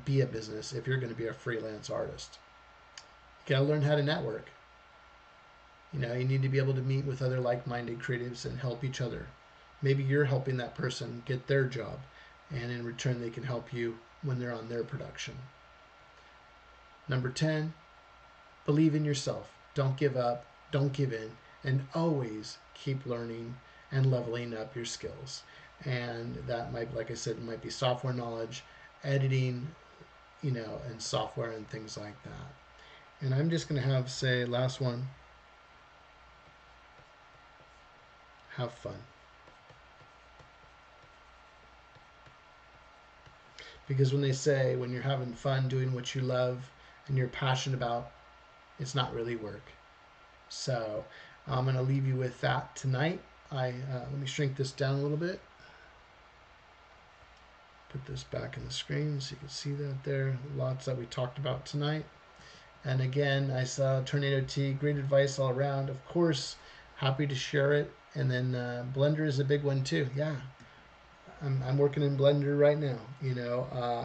be a business if you're going to be a freelance artist. You got to learn how to network. You need to be able to meet with other like-minded creatives and help each other. Maybe you're helping that person get their job, and in return they can help you when they're on their production. Number 10, believe in yourself. Don't give up, don't give in, and always keep learning and leveling up your skills. And that might, like I said, it might be software knowledge, editing, and software and things like that. And I'm just going to say last one, have fun. Because when they say when you're having fun doing what you love and you're passionate about, it's not really work. So I'm going to leave you with that tonight. Let me shrink this down a little bit. Put this back in the screen so you can see that there. Lots that we talked about tonight. And again, I saw Tornado T, great advice all around. Of course, happy to share it. And then Blender is a big one too. Yeah, I'm working in Blender right now.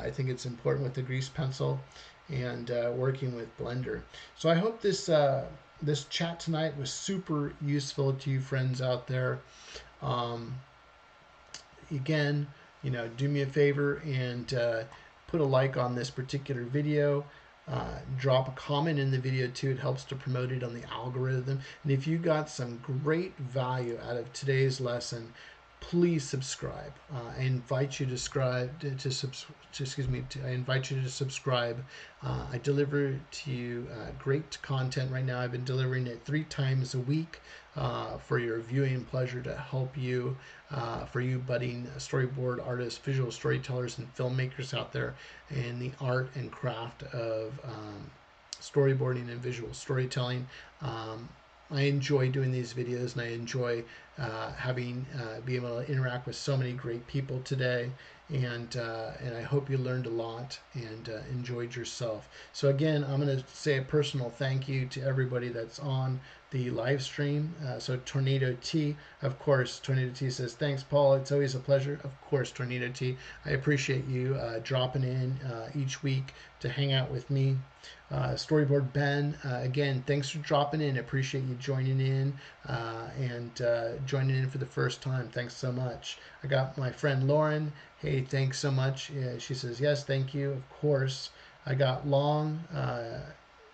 I think it's important with the grease pencil and working with Blender. So I hope this chat tonight was super useful to you friends out there. Again, do me a favor and put a like on this particular video. Drop a comment in the video too. It helps to promote it on the algorithm. And if you got some great value out of today's lesson, please subscribe. I invite you to subscribe. I deliver to you great content right now. I've been delivering it 3 times a week for your viewing pleasure, to help you, for you budding storyboard artists, visual storytellers, and filmmakers out there in the art and craft of storyboarding and visual storytelling. I enjoy doing these videos, and I enjoy being able to interact with so many great people today, and I hope you learned a lot and enjoyed yourself. So again, I'm going to say a personal thank you to everybody that's on the live stream. So Tornado T, of course, Tornado T says, thanks, Paul. It's always a pleasure. Of course, Tornado T. I appreciate you dropping in each week to hang out with me. Storyboard Ben, again, thanks for dropping in. I appreciate you joining in and joining in for the first time. Thanks so much. I got my friend Lauren. Hey, thanks so much. She says, yes, thank you. Of course. I got Long.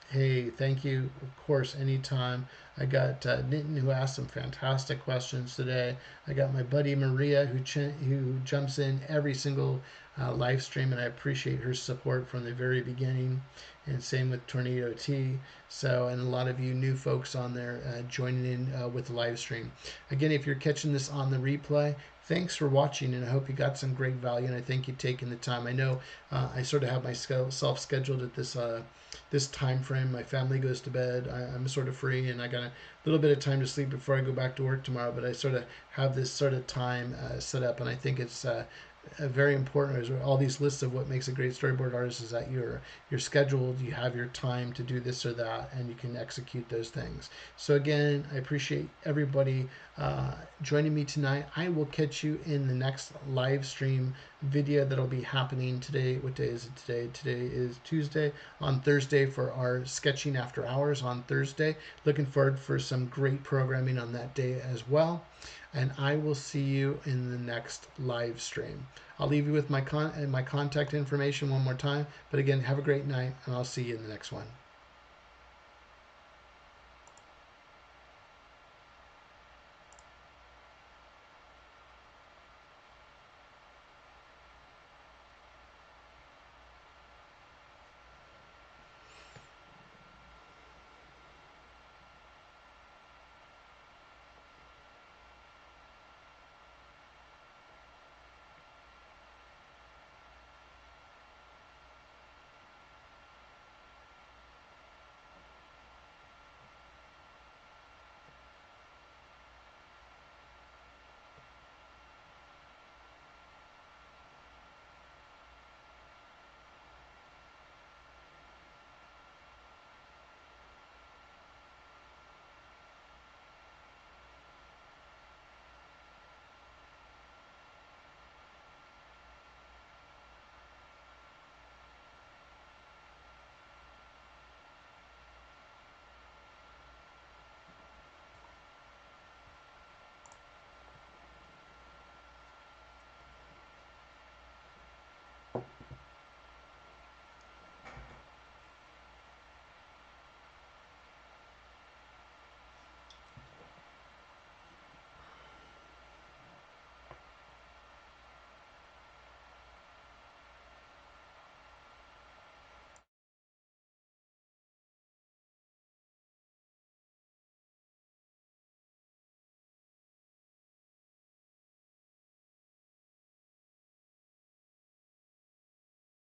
Hey, thank you. Of course, anytime. I got Nitin, who asked some fantastic questions today. I got my buddy Maria, who jumps in every single live stream, and I appreciate her support from the very beginning. And same with Tornado T. So, and a lot of you new folks on there joining in with the live stream. Again, if you're catching this on the replay, thanks for watching, and I hope you got some great value, and I thank you taking the time. I know I sort of have myself scheduled at this time frame. My family goes to bed. I'm sort of free, and I got a little bit of time to sleep before I go back to work tomorrow. But I sort of have this sort of time set up, and I think it's very important. As all these lists of what makes a great storyboard artist is that you're scheduled, you have your time to do this or that, and you can execute those things. So again, I appreciate everybody joining me tonight. I will catch you in the next live stream video that'll be happening today. What day is it today? Today is Tuesday. On Thursday for our sketching after hours on Thursday. Looking forward for some great programming on that day as well. And I will see you in the next live stream. I'll leave you with my contact information one more time. But again, have a great night, and I'll see you in the next one.